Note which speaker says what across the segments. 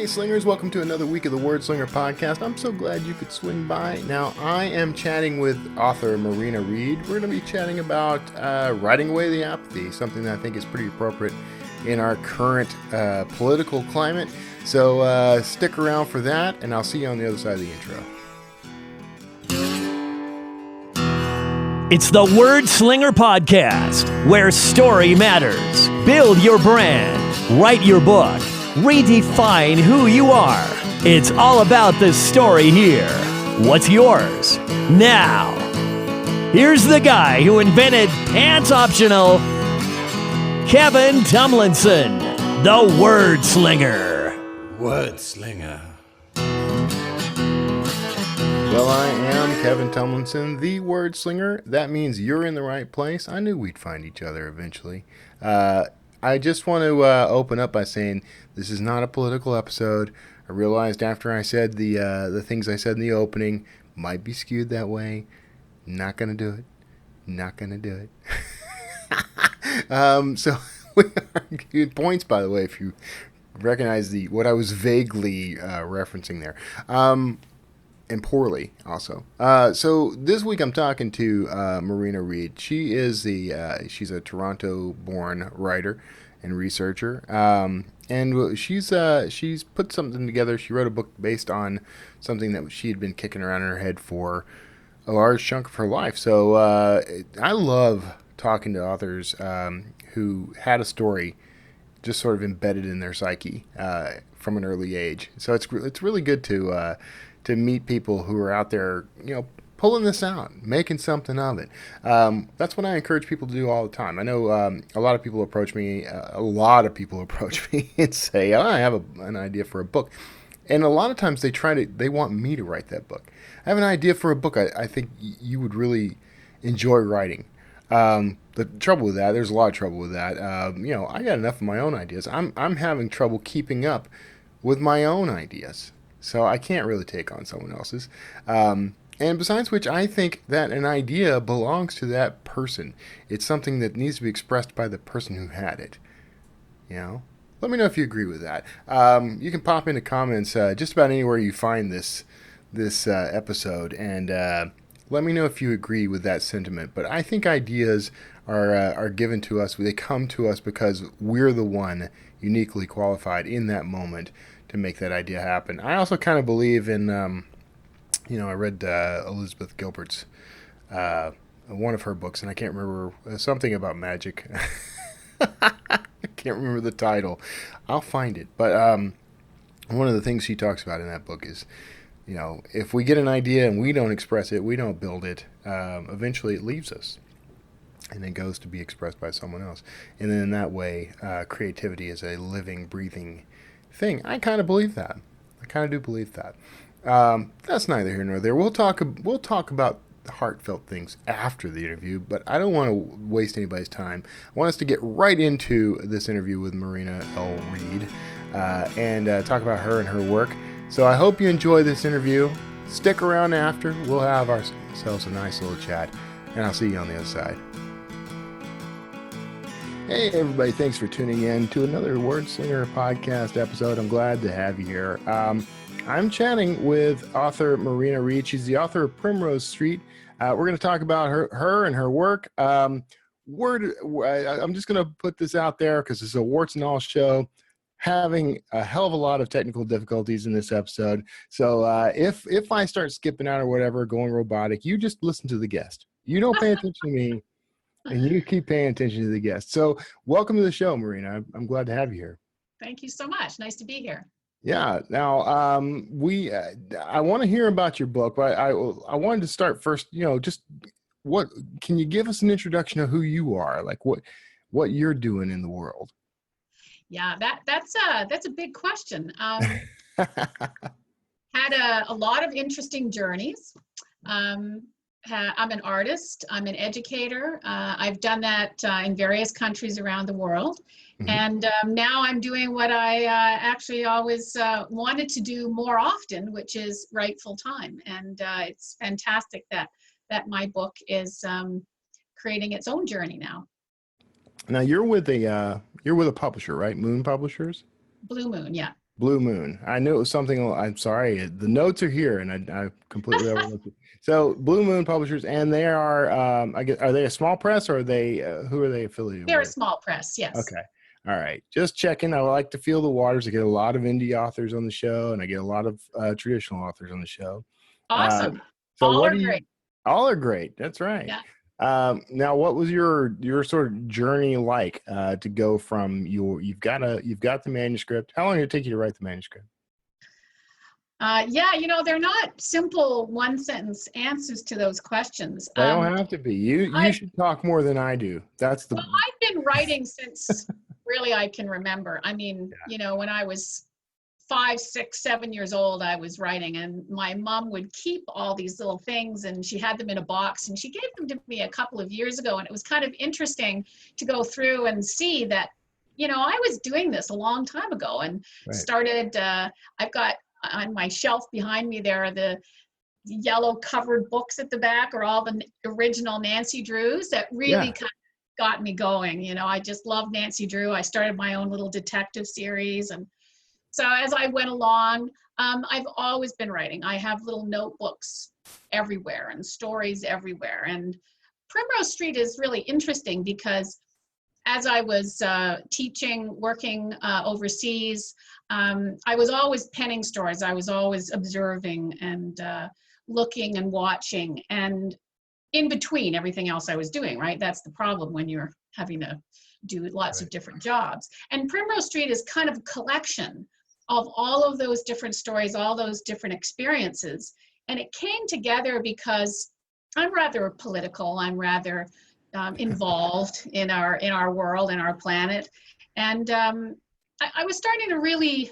Speaker 1: Hey Slingers, welcome to another week of the Word Slinger podcast. I'm so glad you could swing by. Now, I am chatting with author Marina Reed. We're going to be chatting about writing away the apathy, something that I think is pretty appropriate in our current political climate. So stick around for that, and I'll see you on the other side of the intro.
Speaker 2: It's the Word Slinger Podcast, where story matters. Build your brand, write your book, redefine who you are. It's all about the story here. What's yours? Now, here's the guy who invented pants optional, Kevin Tomlinson, the Word Slinger.
Speaker 3: Word Slinger.
Speaker 1: Well, I am Kevin Tomlinson, the Word Slinger. That means you're in the right place. I knew we'd find each other eventually. I just want to open up by saying this is not a political episode. I realized after I said the things I said in the opening might be skewed that way. Not going to do it. Not going to do it. So we are good points, by the way, if you recognize what I was vaguely referencing there. And poorly, also. So this week I'm talking to Marina Reed. She is she's a Toronto-born writer and researcher, and she's put something together. She wrote a book based on something that she had been kicking around in her head for a large chunk of her life. So I love talking to authors who had a story just sort of embedded in their psyche from an early age. So it's really good to meet people who are out there, pulling this out, making something of it. That's what I encourage people to do all the time. I know a lot of people approach me and say, I have an idea for a book. And a lot of times they want me to write that book. I have an idea for a book I think you would really enjoy writing. The trouble with that, there's a lot of trouble with that. I got enough of my own ideas. I'm having trouble keeping up with my own ideas. So I can't really take on someone else's. And besides which, I think that an idea belongs to that person. It's something that needs to be expressed by the person who had it. Let me know if you agree with that. You can pop into comments just about anywhere you find this episode, and let me know if you agree with that sentiment. But I think ideas are given to us. They come to us because we're the one uniquely qualified in that moment to make that idea happen. I also kind of believe in, I read Elizabeth Gilbert's, one of her books, and I can't remember, something about magic. I can't remember the title. I'll find it. But one of the things she talks about in that book is, if we get an idea and we don't express it, we don't build it, eventually it leaves us. And then goes to be expressed by someone else. And then in that way, creativity is a living, breathing thing. I kind of believe that. I kind of do believe that. That's neither here nor there. We'll talk about heartfelt things after the interview, but I don't want to waste anybody's time. I want us to get right into this interview with Marina L. Reed and talk about her and her work. So I hope you enjoy this interview. Stick around after. We'll have ourselves a nice little chat, and I'll see you on the other side. Hey everybody, thanks for tuning in to another Word Slinger podcast episode. I'm glad to have you here. I'm chatting with author Marina Reed. She's the author of Primrose Street. We're going to talk about her and her work. I'm just going to put this out there because it's a warts and all show. Having a hell of a lot of technical difficulties in this episode. So if I start skipping out or whatever, going robotic, you just listen to the guest. You don't pay attention to me. And you keep paying attention to the guests. So welcome to the show, Marina. I'm glad to have you here.
Speaker 4: Thank you so much. Nice to be here.
Speaker 1: Yeah. Now, I want to hear about your book, but I wanted to start first, just can you give us an introduction of who you are, like what you're doing in the world?
Speaker 4: Yeah, that's a big question. Had a lot of interesting journeys. I'm an artist. I'm an educator. I've done that in various countries around the world. Mm-hmm. And now I'm doing what I actually always wanted to do more often, which is write full time. And it's fantastic that my book is creating its own journey now.
Speaker 1: Now you're with a publisher, right? Moon Publishers?
Speaker 4: Blue Moon, yeah.
Speaker 1: Blue Moon. I knew it was something. I'm sorry. The notes are here, and I completely overlooked it. So Blue Moon Publishers, and they are, I guess, are they a small press, or are they, who are they affiliated
Speaker 4: They're a
Speaker 1: with?
Speaker 4: small press, yes.
Speaker 1: Okay. All right. Just checking. I like to feel the waters. I get a lot of indie authors on the show, and I get a lot of traditional authors on the show.
Speaker 4: Awesome.
Speaker 1: So
Speaker 4: All
Speaker 1: what
Speaker 4: are
Speaker 1: do you?
Speaker 4: great.
Speaker 1: All are great. That's right.
Speaker 4: Yeah.
Speaker 1: Now, what was your sort of journey like to go from you've got the manuscript? How long did it take you to write the manuscript?
Speaker 4: Yeah, they're not simple one sentence answers to those questions.
Speaker 1: They don't have to be. You
Speaker 4: I,
Speaker 1: should talk more than I do. That's the.
Speaker 4: well, I've been writing since really I can remember. I mean, when I was 5, 6, 7 years old, I was writing, and my mom would keep all these little things, and she had them in a box, and she gave them to me a couple of years ago, and it was kind of interesting to go through and see that, I was doing this a long time ago, and started, I've got on my shelf behind me there are the yellow covered books at the back, are all the original Nancy Drews that really kind of got me going. I just love Nancy Drew. I started my own little detective series, and so as I went along, I've always been writing. I have little notebooks everywhere and stories everywhere. And Primrose Street is really interesting because as I was teaching, working overseas, I was always penning stories. I was always observing and looking and watching, and in between everything else I was doing, right? That's the problem when you're having to do lots of different jobs. And Primrose Street is kind of a collection of all of those different stories, all those different experiences. And it came together because I'm rather political. I'm rather involved in our world and our planet. And I was starting to really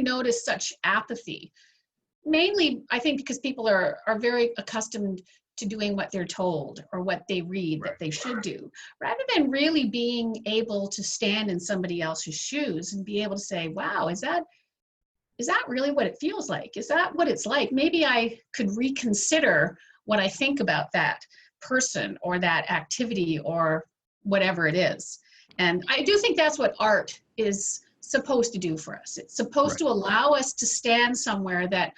Speaker 4: notice such apathy. Mainly, I think because people are very accustomed to doing what they're told or what they read that they should do, rather than really being able to stand in somebody else's shoes and be able to say, wow, is that really what it feels like? Is that what it's like? Maybe I could reconsider what I think about that person or that activity or whatever it is. And I do think that's what art is supposed to do for us. It's supposed to allow us to stand somewhere that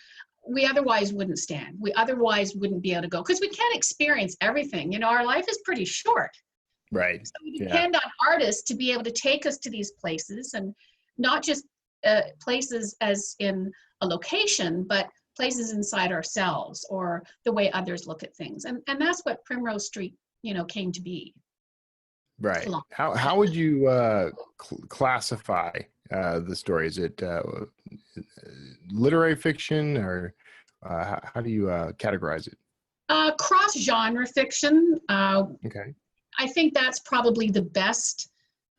Speaker 4: we otherwise wouldn't stand. We otherwise wouldn't be able to go because we can't experience everything. Our life is pretty short.
Speaker 1: Right.
Speaker 4: So we depend on artists to be able to take us to these places, and not just places as in a location, but places inside ourselves or the way others look at things. And that's what Primrose Street, came to be.
Speaker 1: Right. How would you classify the story? Is it literary fiction, or how do you categorize it?
Speaker 4: Cross-genre fiction.
Speaker 1: Okay.
Speaker 4: I think that's probably the best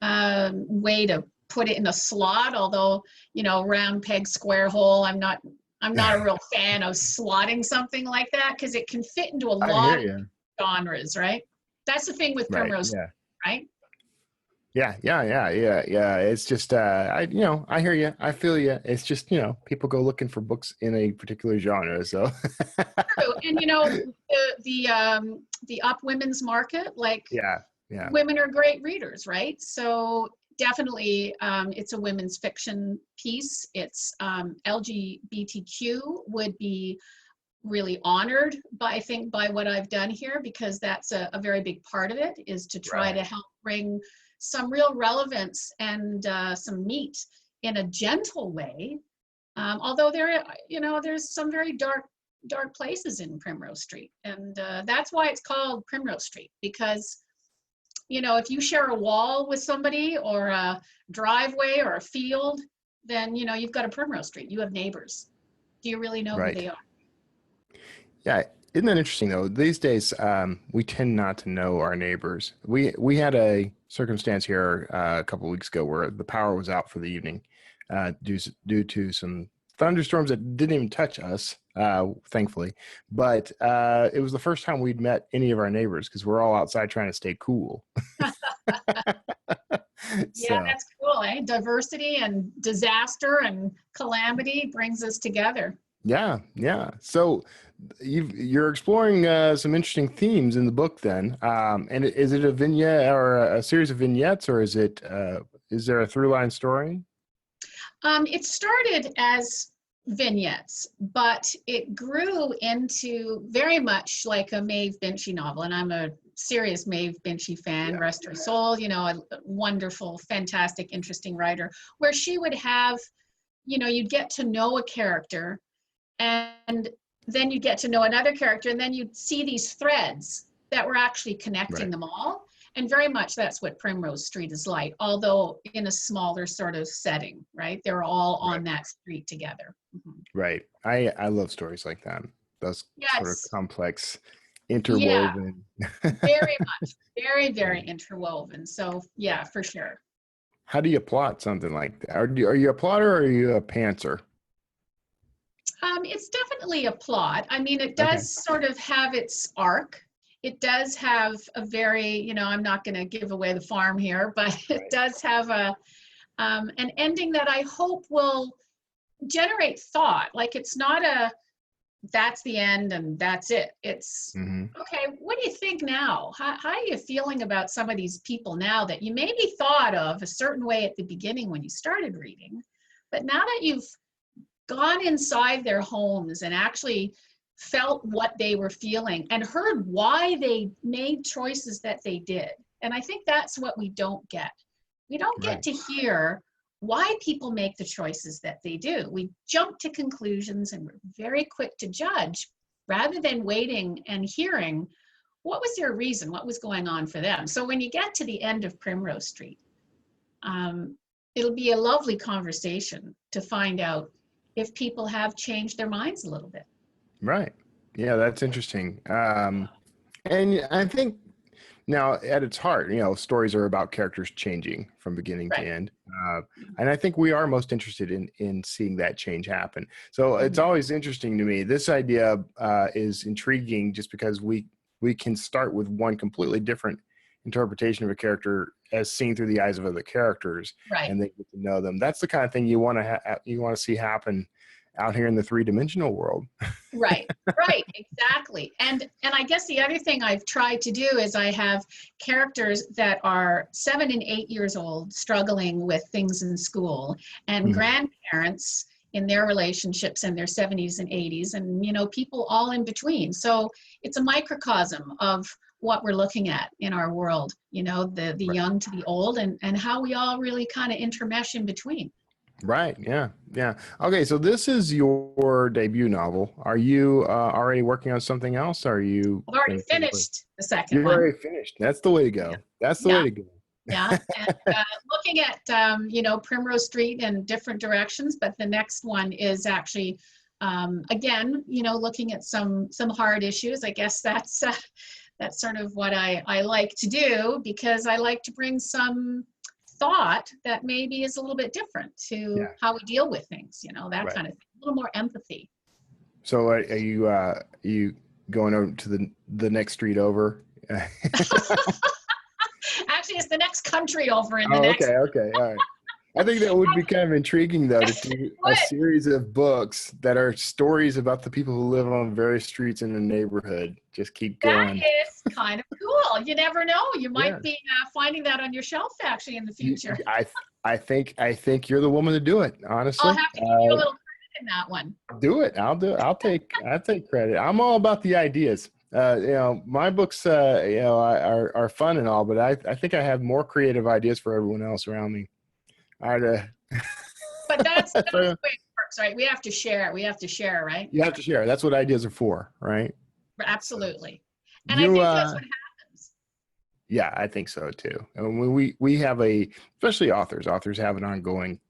Speaker 4: way to put it in a slot. Although, round peg, square hole. I'm not a real fan of slotting something like that because it can fit into a lot of genres, right? That's the thing with Primrose, right?
Speaker 1: Yeah. It's just, I hear you. I feel you. It's just, people go looking for books in a particular genre. So,
Speaker 4: true. And the up women's market, women are great readers, right? So definitely, it's a women's fiction piece. It's LGBTQ would be really honored by what I've done here, because that's a very big part of it, is to try to help bring some real relevance and some meat in a gentle way. Although there's some very dark places in Primrose Street, and that's why it's called Primrose Street, because if you share a wall with somebody or a driveway or a field, then you've got a Primrose Street. You have neighbors. Do you really know who they are?
Speaker 1: Yeah. Isn't that interesting, though? These days, we tend not to know our neighbors. We had a circumstance here a couple of weeks ago where the power was out for the evening due to some thunderstorms that didn't even touch us, thankfully. But it was the first time we'd met any of our neighbors because we're all outside trying to stay cool.
Speaker 4: Yeah, that's cool, eh? Diversity and disaster and calamity brings us together.
Speaker 1: Yeah. So you're exploring some interesting themes in the book then. And is it a vignette or a series of vignettes, or is there a through line story?
Speaker 4: It started as vignettes, but it grew into very much like a Maeve Binchy novel, and I'm a serious Maeve Binchy fan.
Speaker 1: Yeah.
Speaker 4: Rest her soul, you know, a wonderful, fantastic, interesting writer, where she would have, you know, you'd get to know a character, and then you get to know another character, and then you'd see these threads that were actually connecting
Speaker 1: Right.
Speaker 4: them all. And very much that's what Primrose Street is like, although in a smaller sort of setting, right? They're all on that street together. Mhm.
Speaker 1: Right. I love stories like that. Those sort of
Speaker 4: Yes.
Speaker 1: complex,
Speaker 4: Yeah,
Speaker 1: interwoven.
Speaker 4: very much. Very, very interwoven. So yeah, for sure.
Speaker 1: How do you plot something like that? Are you a plotter or are you a pantser?
Speaker 4: It's definitely a plot. I mean, it
Speaker 1: Okay.
Speaker 4: does sort of have its arc. It does have a very, you know, I'm not going to give away the farm here, but it
Speaker 1: Right.
Speaker 4: does have an ending that I hope will generate thought. Like, it's not a, that's the end and that's it. It's,
Speaker 1: Hmm.
Speaker 4: okay, what do you think now? How are you feeling about some of these people now that you maybe thought of a certain way at the beginning when you started reading, but now that you've gone inside their homes and actually felt what they were feeling and heard why they made choices that they did. And I think that's what we don't get. We don't get
Speaker 1: Right.
Speaker 4: to hear why people make the choices that they do. We jump to conclusions and we're very quick to judge rather than waiting and hearing what was their reason, what was going on for them. So when you get to the end of Primrose Street, it'll be a lovely conversation to find out if people have changed their minds a little bit.
Speaker 1: Right. Yeah, that's interesting. And I think now at its heart, you know, stories are about characters changing from beginning to
Speaker 4: Right.
Speaker 1: end. And I think we are most interested in seeing that change happen. So it's
Speaker 4: Mhm.
Speaker 1: always interesting to me. This idea is intriguing just because we can start with one completely different interpretation of a character as seen through the eyes of other characters,
Speaker 4: Right.
Speaker 1: and they get to know them. That's the kind of thing you want to you want to see happen out here in the three-dimensional world.
Speaker 4: Right, right, exactly. And I guess the other thing I've tried to do is I have characters that are 7 and 8 years old struggling with things in school, and
Speaker 1: Mhm.
Speaker 4: grandparents in their relationships in their 70s and 80s, and, you know, people all in between. So it's a microcosm of what we're looking at in our world, you know, the
Speaker 1: Right.
Speaker 4: young to the old, and how we all really kind of intermesh in between.
Speaker 1: Right. Yeah. Yeah. Okay. So this is your debut novel. Are you already working on something else? Are you
Speaker 4: I've already
Speaker 1: going to take a break?
Speaker 4: finished the second
Speaker 1: You're
Speaker 4: one.
Speaker 1: already finished. That's the way to go. That's the way
Speaker 4: Yeah.
Speaker 1: to go.
Speaker 4: Yeah, and looking at, you know, Primrose Street in different directions, but the next one is actually, again, you know, looking at some hard issues. I guess that's sort of what I like to do, because I like to bring some thought that maybe is a little bit different to
Speaker 1: Yeah.
Speaker 4: how we deal with things, you know, that
Speaker 1: Right.
Speaker 4: kind of thing. A little more empathy.
Speaker 1: So are you going over to the next street over?
Speaker 4: Actually, it's the next country over in the
Speaker 1: Oh,
Speaker 4: next.
Speaker 1: okay. Okay. All right. I think that would be kind of intriguing, though, to do a
Speaker 4: What?
Speaker 1: series of books that are stories about the people who live on various streets in the neighborhood. Just keep
Speaker 4: That
Speaker 1: going.
Speaker 4: is kind of cool. You never know. You
Speaker 1: Yeah.
Speaker 4: might be finding that on your shelf actually in the future.
Speaker 1: I think you're the woman to do it.
Speaker 4: I'll
Speaker 1: Honestly,
Speaker 4: have to give you a little credit in that one.
Speaker 1: do it. I'll do it. I'll take credit. I'm all about the ideas. You know, my books, you know, are fun and all, but I think I have more creative ideas for everyone else around me.
Speaker 4: But that's the
Speaker 1: So
Speaker 4: way it works, right? We have to share. We have to share, right?
Speaker 1: you have to share. That's what ideas are for, right?
Speaker 4: Absolutely. And I
Speaker 1: You,
Speaker 4: think that's what happens.
Speaker 1: yeah, I think so too. And when we have especially authors have an ongoing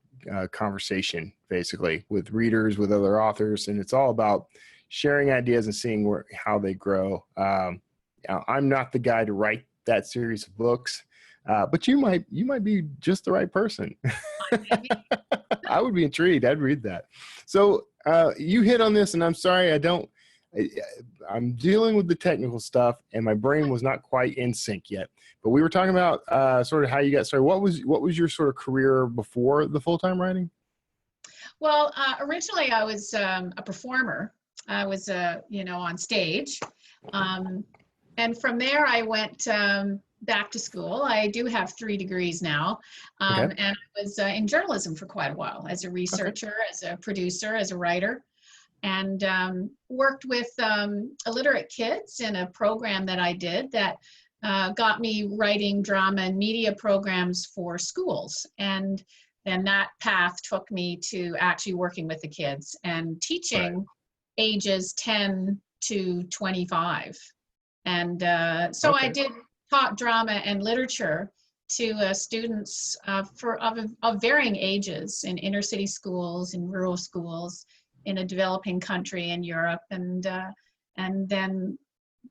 Speaker 1: conversation basically with readers, with other authors, and it's all about sharing ideas and seeing how they grow. I'm not the guy to write that series of books, but you might be just the right person.
Speaker 4: Maybe.
Speaker 1: I would be intrigued. I'd read that. So you hit on this, and I'm sorry, I'm dealing with the technical stuff, and my brain was not quite in sync yet. But we were talking about sort of how you got started. What was your sort of career before the full-time writing?
Speaker 4: Well, originally I was a performer. I was, you know, on stage. And from there I went back to school. I do have 3 degrees now,
Speaker 1: Okay.
Speaker 4: and I was in journalism for quite a while as a
Speaker 1: Okay.
Speaker 4: researcher, as a producer, as a writer, and worked with illiterate kids in a program that I did that got me writing drama and media programs for schools. And then that path took me to actually working with the kids and teaching ages 10 to 25. And so I did taught drama and literature to students of varying ages in inner city schools, in rural schools, in a developing country in Europe, and then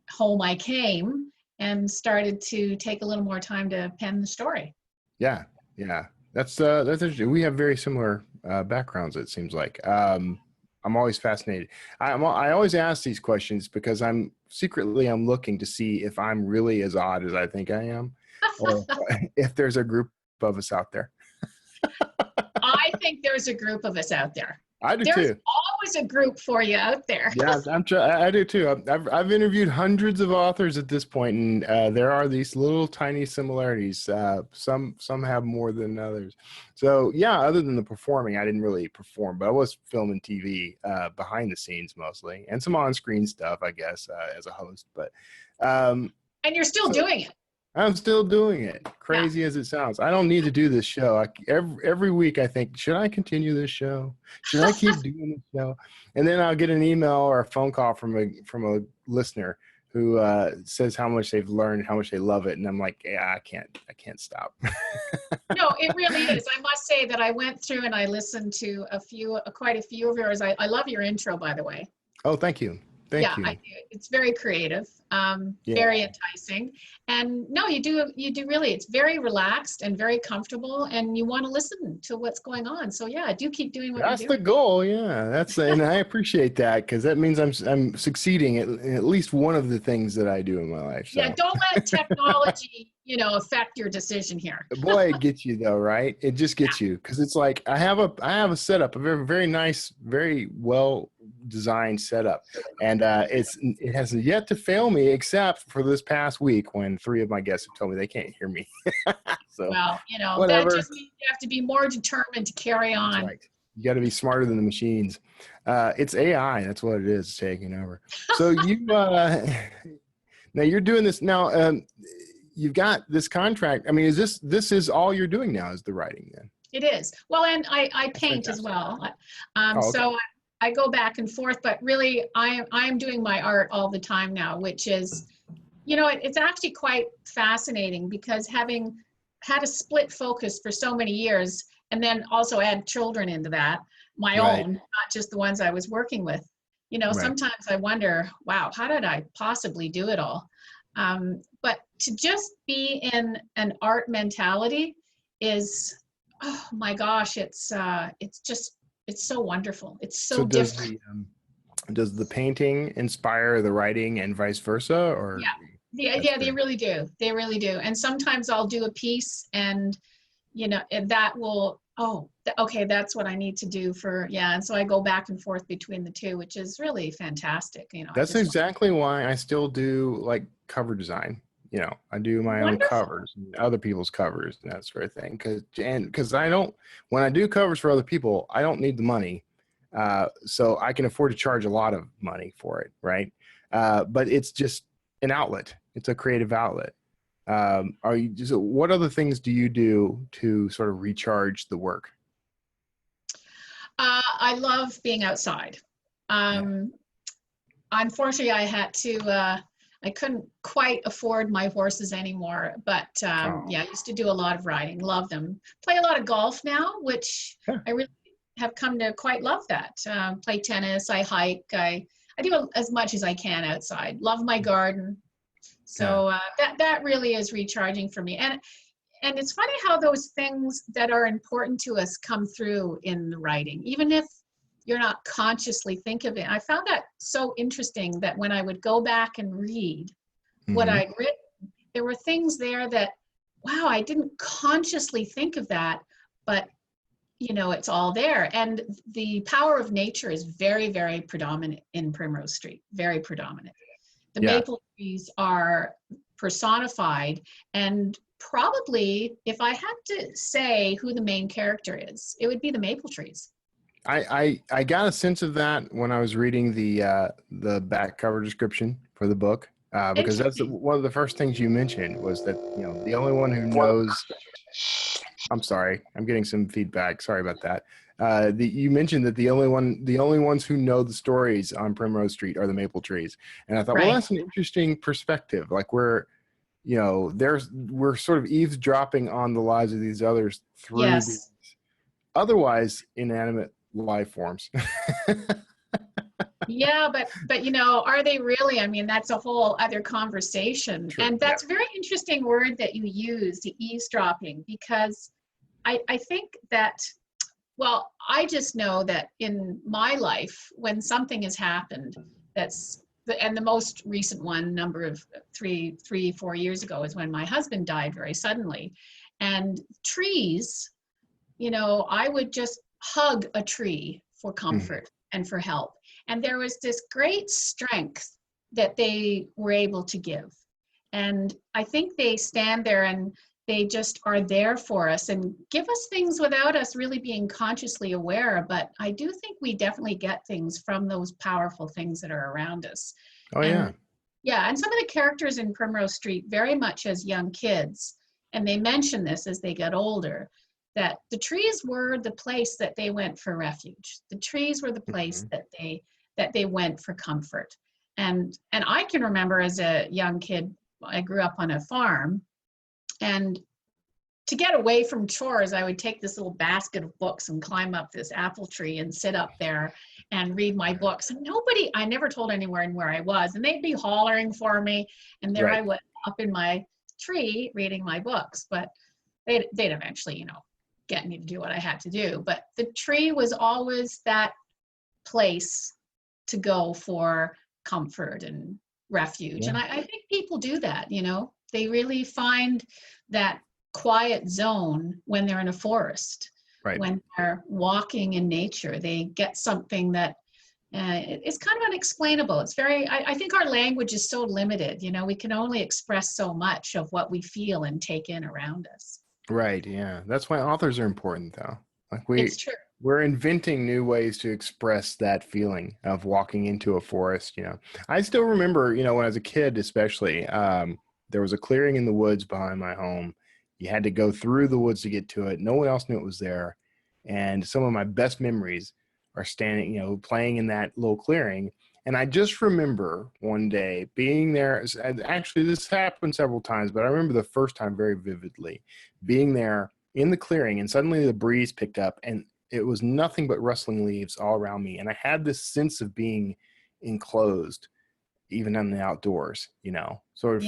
Speaker 4: home I came and started to take a little more time to pen the story.
Speaker 1: Yeah, yeah, that's interesting. We have very similar backgrounds. It seems like. I'm always fascinated. I always ask these questions because I'm looking to see if I'm really as odd as I think I am, or if there's a group of us out there.
Speaker 4: I think there's a group of us out there.
Speaker 1: I do
Speaker 4: There's
Speaker 1: too.
Speaker 4: always a group for you out there.
Speaker 1: Yeah, I do too. I've interviewed hundreds of authors at this point, and there are these little tiny similarities. Some have more than others. So yeah, other than the performing, I didn't really perform, but I was filming TV behind the scenes mostly, and some on-screen stuff, I guess, as a host. But
Speaker 4: And you're still doing it.
Speaker 1: I'm still doing it. Crazy as it sounds. I don't need to do this show. Every week I think, should I continue this show? Should I keep doing this show? And then I'll get an email or a phone call from a listener who says how much they've learned, how much they love it, and I'm like, yeah, I can't stop.
Speaker 4: No, it really is. I must say that I went through and I listened to quite a few of yours. I love your intro, by the way.
Speaker 1: Oh, thank you. Thank you.
Speaker 4: It's very creative, very enticing, and no, you do really. It's very relaxed and very comfortable, and you want to listen to what's going on. So yeah, do keep doing what you're doing.
Speaker 1: That's the goal. Yeah, and I appreciate that because that means I'm succeeding at least one of the things that I do in my life. So.
Speaker 4: Yeah, don't let technology, affect your decision here.
Speaker 1: Boy, it gets you though, right? It just gets you because it's like I have a setup, a very, very nice, very well designed setup, and it has yet to fail me except for this past week when 3 of my guests have told me they can't hear me. So
Speaker 4: well,
Speaker 1: whatever.
Speaker 4: That just means you have to be more determined to carry on.
Speaker 1: That's right. You got to be smarter than the machines. It's AI. That's what it is, taking over. So you now you're doing this now. You've got this contract. I mean, this is all you're doing now is the writing then?
Speaker 4: It is. Well, and I paint as well.
Speaker 1: Okay.
Speaker 4: So I go back and forth, but really I'm doing my art all the time now, which is, it's actually quite fascinating because having had a split focus for so many years and then also add children into that, my own, not just the ones I was working with. Sometimes I wonder, wow, how did I possibly do it all? But to just be in an art mentality is, oh my gosh, it's so wonderful. It's so different.
Speaker 1: Does the painting inspire the writing and vice versa, or?
Speaker 4: Yeah, they really do. They really do. And sometimes I'll do a piece and, and that will, okay, that's what I need to do for, and so I go back and forth between the two, which is really fantastic.
Speaker 1: That's exactly why I still do like cover design. I do my own covers and other people's covers and that sort of thing. Because when I do covers for other people, I don't need the money. So I can afford to charge a lot of money for it. Right. But it's just an outlet. It's a creative outlet. What other things do you do to sort of recharge the work?
Speaker 4: I love being outside. Unfortunately, I couldn't quite afford my horses anymore, but I used to do a lot of riding, love them. Play a lot of golf now, which I really have come to quite love that. Play tennis, I hike, I do as much as I can outside. Love my garden. So that really is recharging for me. And it's funny how those things that are important to us come through in the writing, even if you're not consciously think of it. I found that so interesting that when I would go back and read what I'd written, there were things there that, wow, I didn't consciously think of that, but it's all there. And the power of nature is very, very predominant in Primrose Street, very predominant. The maple trees are personified. And probably, if I had to say who the main character is, it would be the maple trees.
Speaker 1: I got a sense of that when I was reading the back cover description for the book, because that's one of the first things you mentioned was that, you know, the only one who knows. I'm sorry, I'm getting some feedback. Sorry about that. You mentioned that the only ones who know the stories on Primrose Street are the maple trees, and I thought, well, that's an interesting perspective. Like we're sort of eavesdropping on the lives of these others through these otherwise inanimate life forms.
Speaker 4: Yeah, but you know, are they really? I mean, that's a whole other conversation.
Speaker 1: True,
Speaker 4: and that's a very interesting word that you use, the eavesdropping, because I think that, well, I just know that in my life, when something has happened, and the most recent one, number of 4 years ago, is when my husband died very suddenly. And trees, you know, I would just hug a tree for comfort and for help. And there was this great strength that they were able to give. And I think they stand there and they just are there for us and give us things without us really being consciously aware. But I do think we definitely get things from those powerful things that are around us.
Speaker 1: Oh, yeah.
Speaker 4: Yeah, and some of the characters in Primrose Street, very much as young kids, and they mention this as they get older, that the trees were the place that they went for refuge. The trees were the place that they went for comfort. And I can remember as a young kid, I grew up on a farm, and to get away from chores, I would take this little basket of books and climb up this apple tree and sit up there and read my books. And I never told anyone where I was, and they'd be hollering for me. And there I was up in my tree reading my books, but they'd eventually, you know, get me to do what I had to do. But the tree was always that place to go for comfort and refuge. And I think people do that, you know, they really find that quiet zone when they're in a forest, when they're walking in nature. They get something that it's kind of unexplainable. It's very, I think our language is so limited, you know, we can only express so much of what we feel and take in around us.
Speaker 1: Right. Yeah. That's why authors are important, though. Like
Speaker 4: It's true.
Speaker 1: we're inventing new ways to express that feeling of walking into a forest. You know, I still remember, you know, when I was a kid, especially, there was a clearing in the woods behind my home. You had to go through the woods to get to it. No one else knew it was there. And some of my best memories are standing, you know, playing in that little clearing. And I just remember one day being there. Actually, this happened several times, but I remember the first time very vividly, being there in the clearing, and suddenly the breeze picked up and it was nothing but rustling leaves all around me. And I had this sense of being enclosed, even in the outdoors, you know, sort of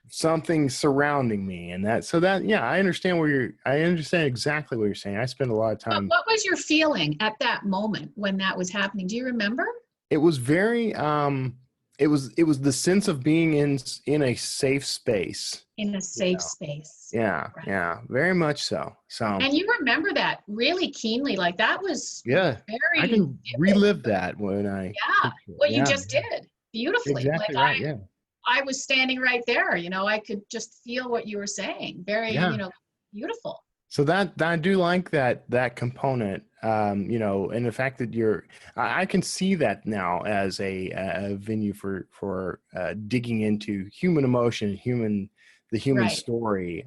Speaker 1: something surrounding me. And I understand exactly what you're saying. I spend a lot of time.
Speaker 4: What was your feeling at that moment when that was happening? Do you remember?
Speaker 1: It was very, it was the sense of being in a safe space.
Speaker 4: In a safe space.
Speaker 1: Yeah, yeah, very much so.
Speaker 4: And you remember that really keenly, like that was very
Speaker 1: I can relive that when I.
Speaker 4: You just did beautifully.
Speaker 1: Exactly
Speaker 4: like
Speaker 1: right.
Speaker 4: I was standing right there. You know, I could just feel what you were saying. Very, you know, beautiful.
Speaker 1: So that I do like that component, you know, and the fact that I can see that now as a venue for digging into human emotion, the human story,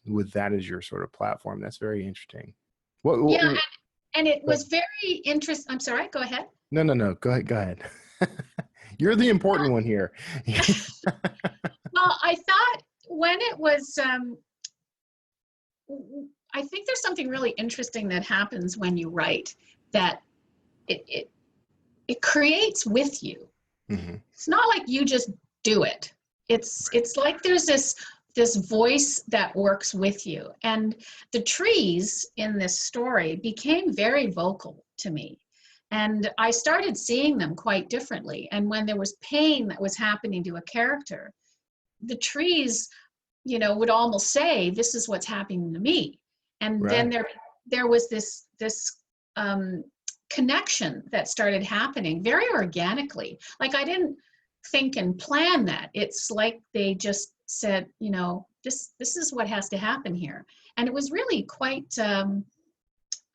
Speaker 1: with that as your sort of platform. That's very interesting.
Speaker 4: And it was very interesting. I'm sorry, go ahead.
Speaker 1: No. Go ahead. You're the important one here.
Speaker 4: Well, I thought when it was, I think there's something really interesting that happens when you write, that it creates with you. Mm-hmm. It's not like you just do it. It's like there's this voice that works with you. And the trees in this story became very vocal to me. And I started seeing them quite differently. And when there was pain that was happening to a character, the trees, you know, would almost say, this is what's happening to me. And then there was this connection that started happening very organically. Like I didn't think and plan that. It's like they just said, this is what has to happen here. And it was really quite, I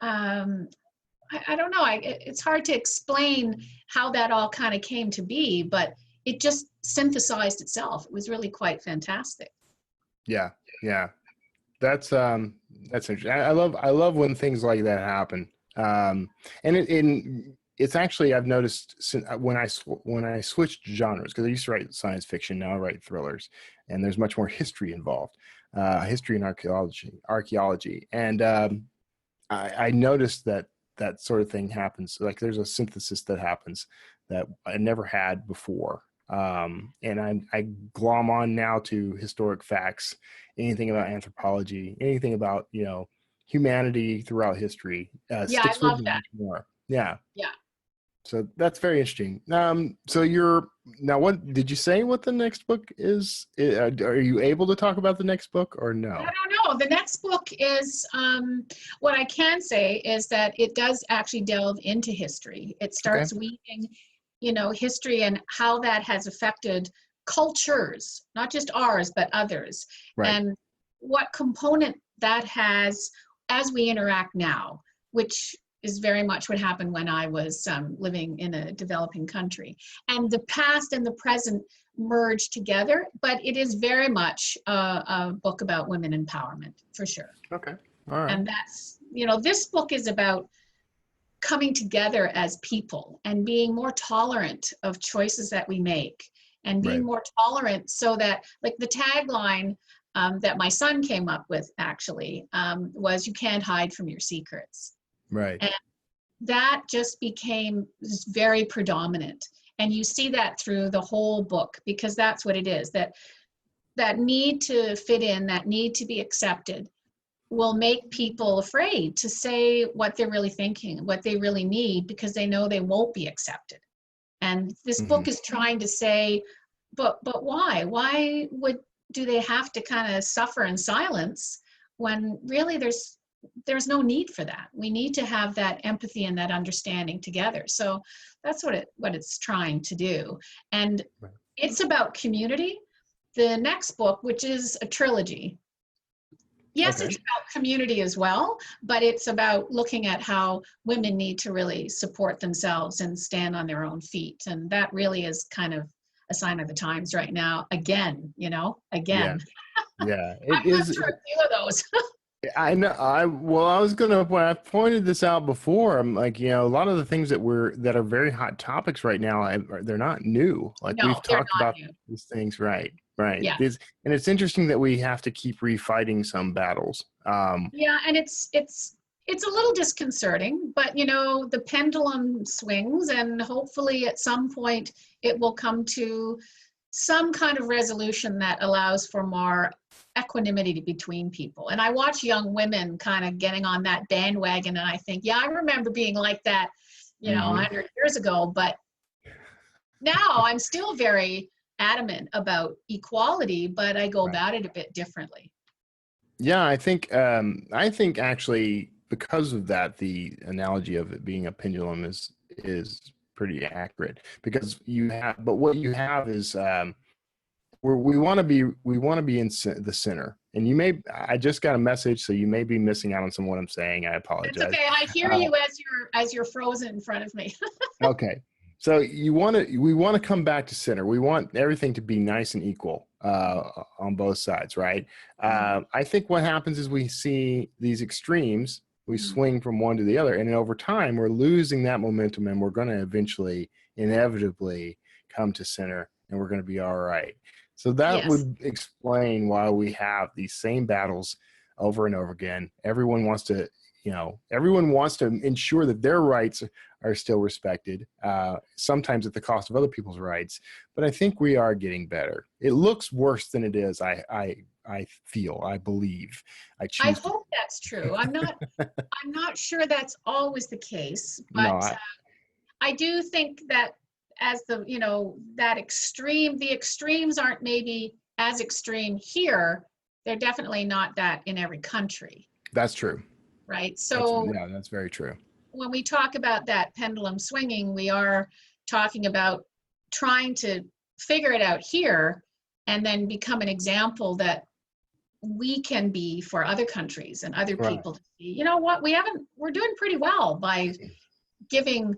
Speaker 4: don't know. It's hard to explain how that all kind of came to be, but it just synthesized itself. It was really quite fantastic.
Speaker 1: Yeah, yeah. That's interesting. I love when things like that happen. And it's actually, I've noticed when I switched genres, because I used to write science fiction, now I write thrillers, and there's much more history involved, history and archaeology, and I noticed that sort of thing happens. Like there's a synthesis that happens that I never had before. And I glom on now to historic facts, anything about anthropology, anything about, humanity throughout history,
Speaker 4: Yeah,
Speaker 1: sticks
Speaker 4: I
Speaker 1: with
Speaker 4: love
Speaker 1: me
Speaker 4: that.
Speaker 1: much more. Yeah.
Speaker 4: Yeah.
Speaker 1: So that's very interesting. So what did you say what the next book is? Are you able to talk about the next book or no?
Speaker 4: I don't know. The next book is, what I can say is that it does actually delve into history. It starts weaving, history and how that has affected cultures, not just ours, but others.
Speaker 1: Right.
Speaker 4: And what component that has as we interact now, which is very much what happened when I was living in a developing country. And the past and the present merge together, but it is very much a book about women empowerment, for sure.
Speaker 1: Okay. All right.
Speaker 4: And that's, this book is about coming together as people and being more tolerant of choices that we make and being
Speaker 1: Right.
Speaker 4: more tolerant so that, like the tagline that my son came up with actually was, "You can't hide from your secrets."
Speaker 1: Right.
Speaker 4: And that just became very predominant. And you see that through the whole book, because that's what it is, that need to fit in, that need to be accepted will make people afraid to say what they're really thinking, what they really need, because they know they won't be accepted. And this book is trying to say, but why? Why do they have to kind of suffer in silence when really there's no need for that? We need to have that empathy and that understanding together. So that's what it's trying to do. And it's about community. The next book, which is a trilogy, yes, it's about community as well, but it's about looking at how women need to really support themselves and stand on their own feet. And that really is kind of a sign of the times right now. Again.
Speaker 1: Yeah.
Speaker 4: I've lived through a few of those.
Speaker 1: I know. When I pointed this out before, I'm like, a lot of the things that are very hot topics right now, they're not new. Like
Speaker 4: No,
Speaker 1: we've
Speaker 4: they're
Speaker 1: talked
Speaker 4: not
Speaker 1: about
Speaker 4: new.
Speaker 1: these things, right?
Speaker 4: Yeah.
Speaker 1: And it's interesting that we have to keep refighting some battles.
Speaker 4: Yeah, and it's a little disconcerting, but the pendulum swings, and hopefully at some point it will come to some kind of resolution that allows for more equanimity between people. And I watch young women kind of getting on that bandwagon, and I think, yeah, I remember being like that, 100 years ago, but now I'm still very adamant about equality, but I go about it a bit differently.
Speaker 1: Yeah, I think actually because of that, the analogy of it being a pendulum is pretty accurate, because what you have is we want to be in the center. And I just got a message, so you may be missing out on some of what I'm saying. I apologize.
Speaker 4: It's okay. I hear you as you're frozen in front of me.
Speaker 1: Okay. So we want to come back to center. We want everything to be nice and equal on both sides, right? I think what happens is we see these extremes, we swing from one to the other, and then over time we're losing that momentum, and we're going to eventually, inevitably, come to center, and we're going to be all right. So that would explain why we have these same battles over and over again. Everyone wants to ensure that their rights are still respected, sometimes at the cost of other people's rights. But I think we are getting better. It looks worse than it is. I believe.
Speaker 4: I hope that's true. I'm not sure that's always the case, but
Speaker 1: No,
Speaker 4: I do think that as the extremes aren't maybe as extreme here. They're definitely not that in every country.
Speaker 1: That's true.
Speaker 4: Right. So
Speaker 1: that's very true.
Speaker 4: When we talk about that pendulum swinging, we are talking about trying to figure it out here and then become an example that we can be for other countries and other
Speaker 1: Right.
Speaker 4: people to see, you know what, we're doing pretty well by giving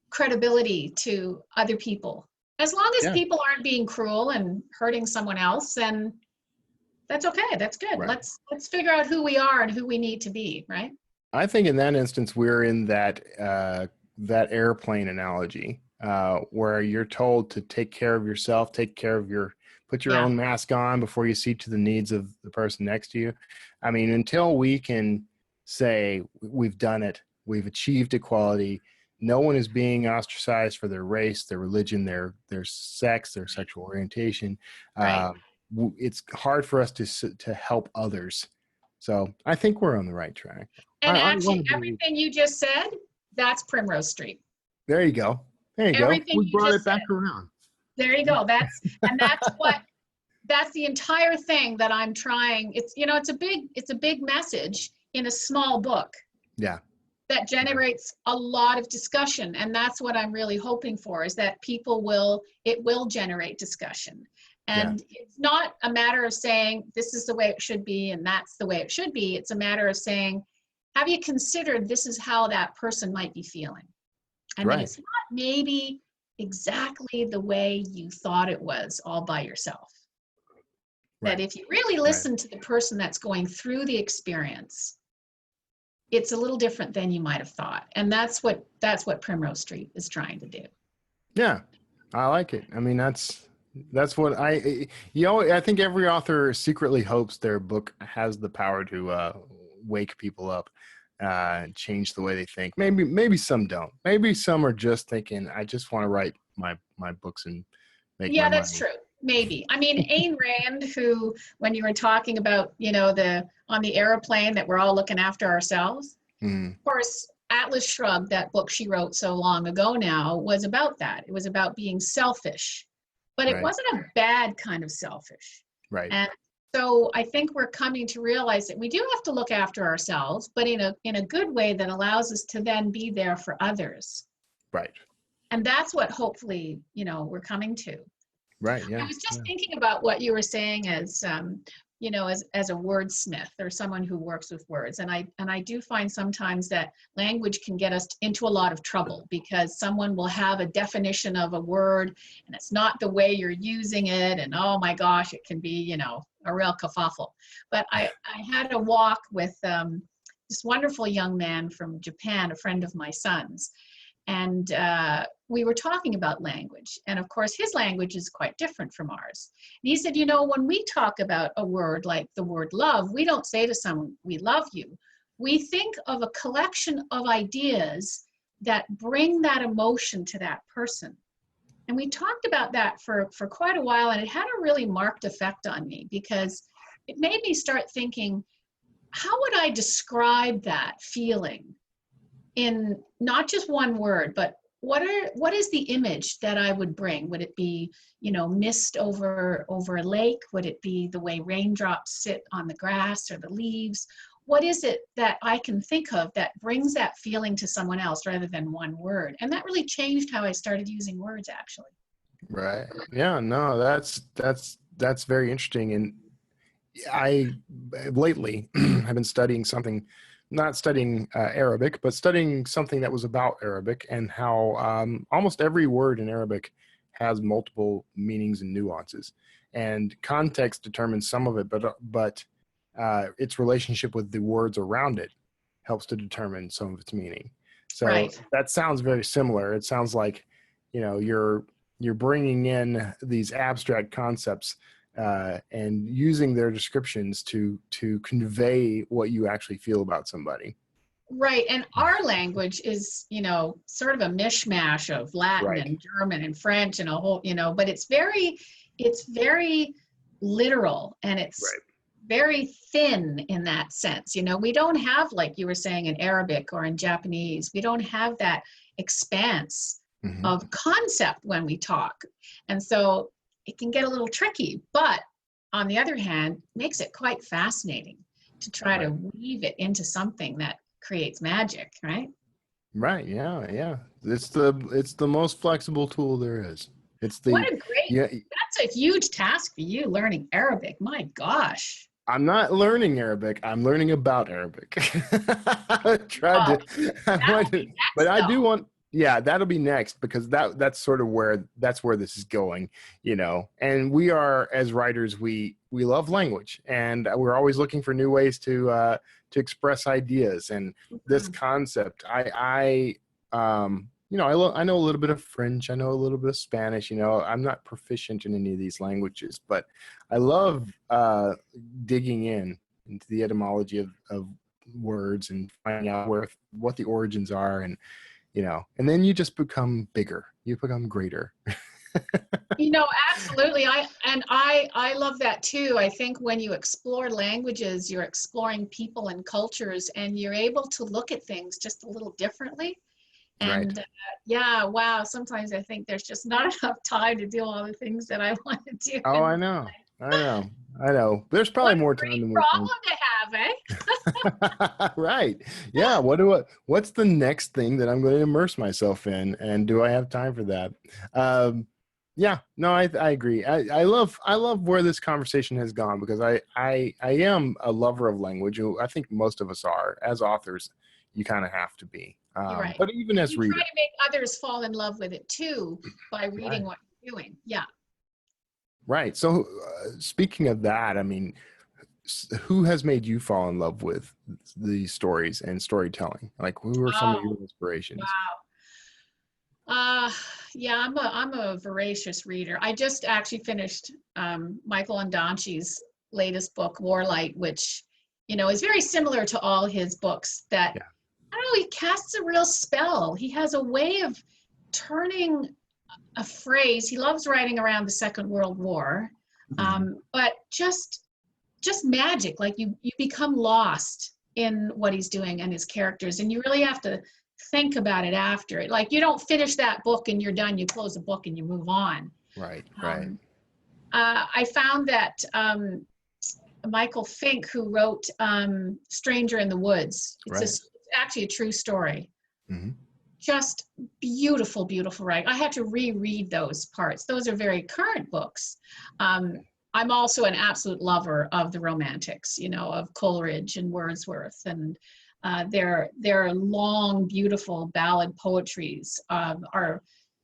Speaker 4: credibility to other people. As long as
Speaker 1: Yeah.
Speaker 4: people aren't being cruel and hurting someone else, then that's okay. That's good.
Speaker 1: Right.
Speaker 4: Let's figure out who we are and who we need to be, right?
Speaker 1: I think in that instance, we're in that that airplane analogy where you're told to take care of yourself, put your
Speaker 4: Yeah.
Speaker 1: own mask on before you see to the needs of the person next to you. I mean, until we can say we've done it, we've achieved equality, no one is being ostracized for their race, their religion, their sex, their sexual orientation.
Speaker 4: Right.
Speaker 1: It's hard for us to help others. So I think we're on the right track.
Speaker 4: And
Speaker 1: I
Speaker 4: actually,
Speaker 1: wanna be-
Speaker 4: everything you just said, that's Primrose Street.
Speaker 1: There you go. There you
Speaker 4: Everything
Speaker 1: go. We
Speaker 4: you
Speaker 1: brought
Speaker 4: just
Speaker 1: it back
Speaker 4: said.
Speaker 1: around.
Speaker 4: There you go. That's the entire thing that I'm trying. It's, you know, it's a big message in a small book
Speaker 1: Yeah.
Speaker 4: that generates a lot of discussion. And that's what I'm really hoping for, is that it will generate discussion. And it's not a matter of saying this is the way it should be and that's the way it should be. It's a matter of saying, have you considered this is how that person might be feeling? I mean, it's not maybe exactly the way you thought it was all by yourself.
Speaker 1: Right.
Speaker 4: That if you really listen to the person that's going through the experience, it's a little different than you might have thought. And that's what Primrose Street is trying to do.
Speaker 1: Yeah. I like it. I mean, that's what I think every author secretly hopes their book has the power to wake people up, change the way they think. Maybe some don't. Maybe some are just thinking, I just want to write my books and make my
Speaker 4: that's
Speaker 1: money.
Speaker 4: true. Maybe. I mean, Ayn Rand, who, when you were talking about, you know, on the airplane that we're all looking after ourselves, of course, Atlas Shrugged, that book she wrote so long ago now, was about that. It was about being selfish, but it wasn't a bad kind of selfish.
Speaker 1: Right.
Speaker 4: And so I think we're coming to realize that we do have to look after ourselves, but in a good way that allows us to then be there for others.
Speaker 1: Right.
Speaker 4: And that's what hopefully, you know, we're coming to.
Speaker 1: Right. Yeah.
Speaker 4: I was just thinking about what you were saying as, you know, as a wordsmith or someone who works with words. And I do find sometimes that language can get us into a lot of trouble because someone will have a definition of a word and it's not the way you're using it. And oh my gosh, it can be, you know, a real kerfuffle. But I had a walk with this wonderful young man from Japan, a friend of my son's. And we were talking about language. And of course, his language is quite different from ours. And he said, you know, when we talk about a word like the word love, we don't say to someone, we love you. We think of a collection of ideas that bring that emotion to that person. And we talked about that for quite a while, and it had a really marked effect on me because it made me start thinking, how would I describe that feeling in not just one word, but what is the image that I would bring? Would it be, you know, mist over a lake? Would it be the way raindrops sit on the grass or the leaves? What is it that I can think of that brings that feeling to someone else rather than one word? And that really changed how I started using words, actually.
Speaker 1: Right. Yeah, no, that's very interesting. And I lately have been studying something, not studying Arabic, but studying something that was about Arabic and how almost every word in Arabic has multiple meanings and nuances, and context determines some of it, but its relationship with the words around it helps to determine some of its meaning. So that sounds very similar. It sounds like, you know, you're bringing in these abstract concepts and using their descriptions to convey what you actually feel about somebody.
Speaker 4: Right. And our language is, you know, sort of a mishmash of Latin and German and French and a whole, you know, but it's very literal and it's very thin in that sense. You know, we don't have, like you were saying, in Arabic or in Japanese, we don't have that expanse of concept when we talk. And so it can get a little tricky, but on the other hand, makes it quite fascinating to try to weave it into something that creates magic, right?
Speaker 1: Right. Yeah. Yeah. It's the most flexible tool there is. It's the
Speaker 4: What a great,
Speaker 1: yeah.
Speaker 4: that's a huge task for you, learning Arabic. My gosh.
Speaker 1: I'm not learning Arabic. I'm learning about Arabic. I tried
Speaker 4: Oh,
Speaker 1: to, I
Speaker 4: that'll
Speaker 1: want to,
Speaker 4: be
Speaker 1: but
Speaker 4: next
Speaker 1: I do
Speaker 4: though.
Speaker 1: want, yeah, that'll be next because that's sort of where this is going, you know. And we are, as writers, we love language, and we're always looking for new ways to express ideas. And this
Speaker 4: Mhm.
Speaker 1: concept, you know, I know a little bit of French. I know a little bit of Spanish. You know, I'm not proficient in any of these languages, but I love digging into the etymology of words and finding out what the origins are, and you know, and then you just become bigger. You become greater.
Speaker 4: Absolutely. I love that too. I think when you explore languages, you're exploring people and cultures, and you're able to look at things just a little differently.
Speaker 1: Right.
Speaker 4: And yeah, wow. Sometimes I think there's just not enough time to do all the things that I want to do.
Speaker 1: Oh, I know. I know. I know. There's
Speaker 4: What
Speaker 1: probably
Speaker 4: a
Speaker 1: more time
Speaker 4: great
Speaker 1: than we think.
Speaker 4: problem to have, eh?
Speaker 1: Right. Yeah. What's the next thing that I'm going to immerse myself in? And do I have time for that? Yeah, no, I agree. I love where this conversation has gone because I am a lover of language. I think most of us are. As authors, you kind of have to be.
Speaker 4: You're right.
Speaker 1: But even
Speaker 4: And
Speaker 1: as
Speaker 4: you try
Speaker 1: readers.
Speaker 4: to make others fall in love with it too by reading
Speaker 1: Right.
Speaker 4: what you're doing. Yeah.
Speaker 1: Right. So speaking of that, I mean, who has made you fall in love with these stories and storytelling? Like, who are some of your
Speaker 4: Oh,
Speaker 1: inspirations?
Speaker 4: wow. Yeah, I'm a voracious reader. I just actually finished Michael Ondaatje's latest book, Warlight, which, is very similar to all his books that,
Speaker 1: Yeah.
Speaker 4: I don't know, he casts a real spell. He has a way of turning a phrase. He loves writing around the Second World War,
Speaker 1: Mhm.
Speaker 4: but just magic. Like you become lost in what he's doing and his characters, and you really have to think about it after it. Like you don't finish that book and you're done. You close the book and you move on.
Speaker 1: Right. Right.
Speaker 4: Um, I found that Michael Fink, who wrote Stranger in the Woods,
Speaker 1: Right.
Speaker 4: it's actually a true story.
Speaker 1: Hmm.
Speaker 4: Just beautiful, beautiful writing. I had to reread those parts. Those are very current books. I'm also an absolute lover of the romantics, of Coleridge and Wordsworth, and their long, beautiful ballad poetries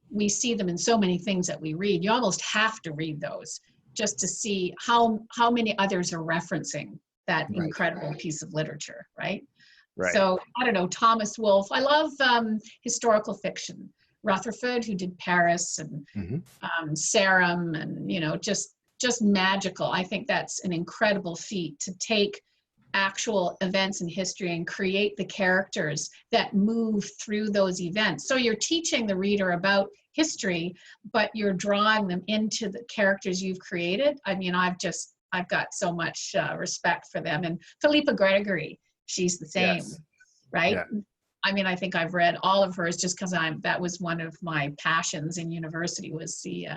Speaker 4: we see them in so many things that we read. You almost have to read those just to see how many others are referencing that
Speaker 1: Right.
Speaker 4: incredible piece of literature, right?
Speaker 1: Right.
Speaker 4: So I don't know, Thomas Wolfe. I love historical fiction. Rutherford, who did Paris, and
Speaker 1: Hmm.
Speaker 4: Sarum, and just magical. I think that's an incredible feat to take actual events in history and create the characters that move through those events. So you're teaching the reader about history, but you're drawing them into the characters you've created. I mean, I've got so much respect for them. And Philippa Gregory, she's the same,
Speaker 1: Yes.
Speaker 4: right?
Speaker 1: Yeah.
Speaker 4: I mean, I think I've read all of hers just because that was one of my passions in university, was the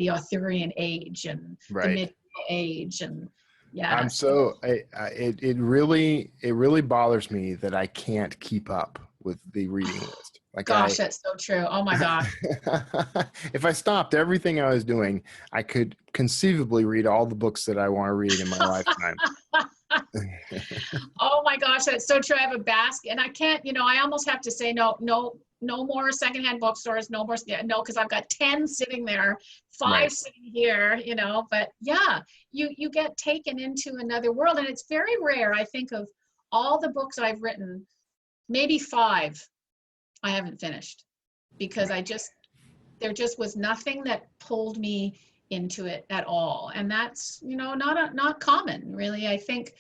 Speaker 4: Arthurian age and the
Speaker 1: Right.
Speaker 4: medieval age, and yeah.
Speaker 1: I'm so it really bothers me that I can't keep up with the reading list. Like
Speaker 4: Gosh, that's so true. Oh my gosh.
Speaker 1: if I stopped everything I was doing, I could conceivably read all the books that I want to read in my lifetime.
Speaker 4: Oh my gosh, that's so true. I have a basket, and I can't, I almost have to say no more secondhand bookstores, no more, yeah, no, because I've got 10 sitting there, 5
Speaker 1: Right.
Speaker 4: sitting here, but yeah, you get taken into another world, and it's very rare. I think of all the books I've written, maybe 5 I haven't finished, because there just was nothing that pulled me into it at all. And that's, not common, really. I think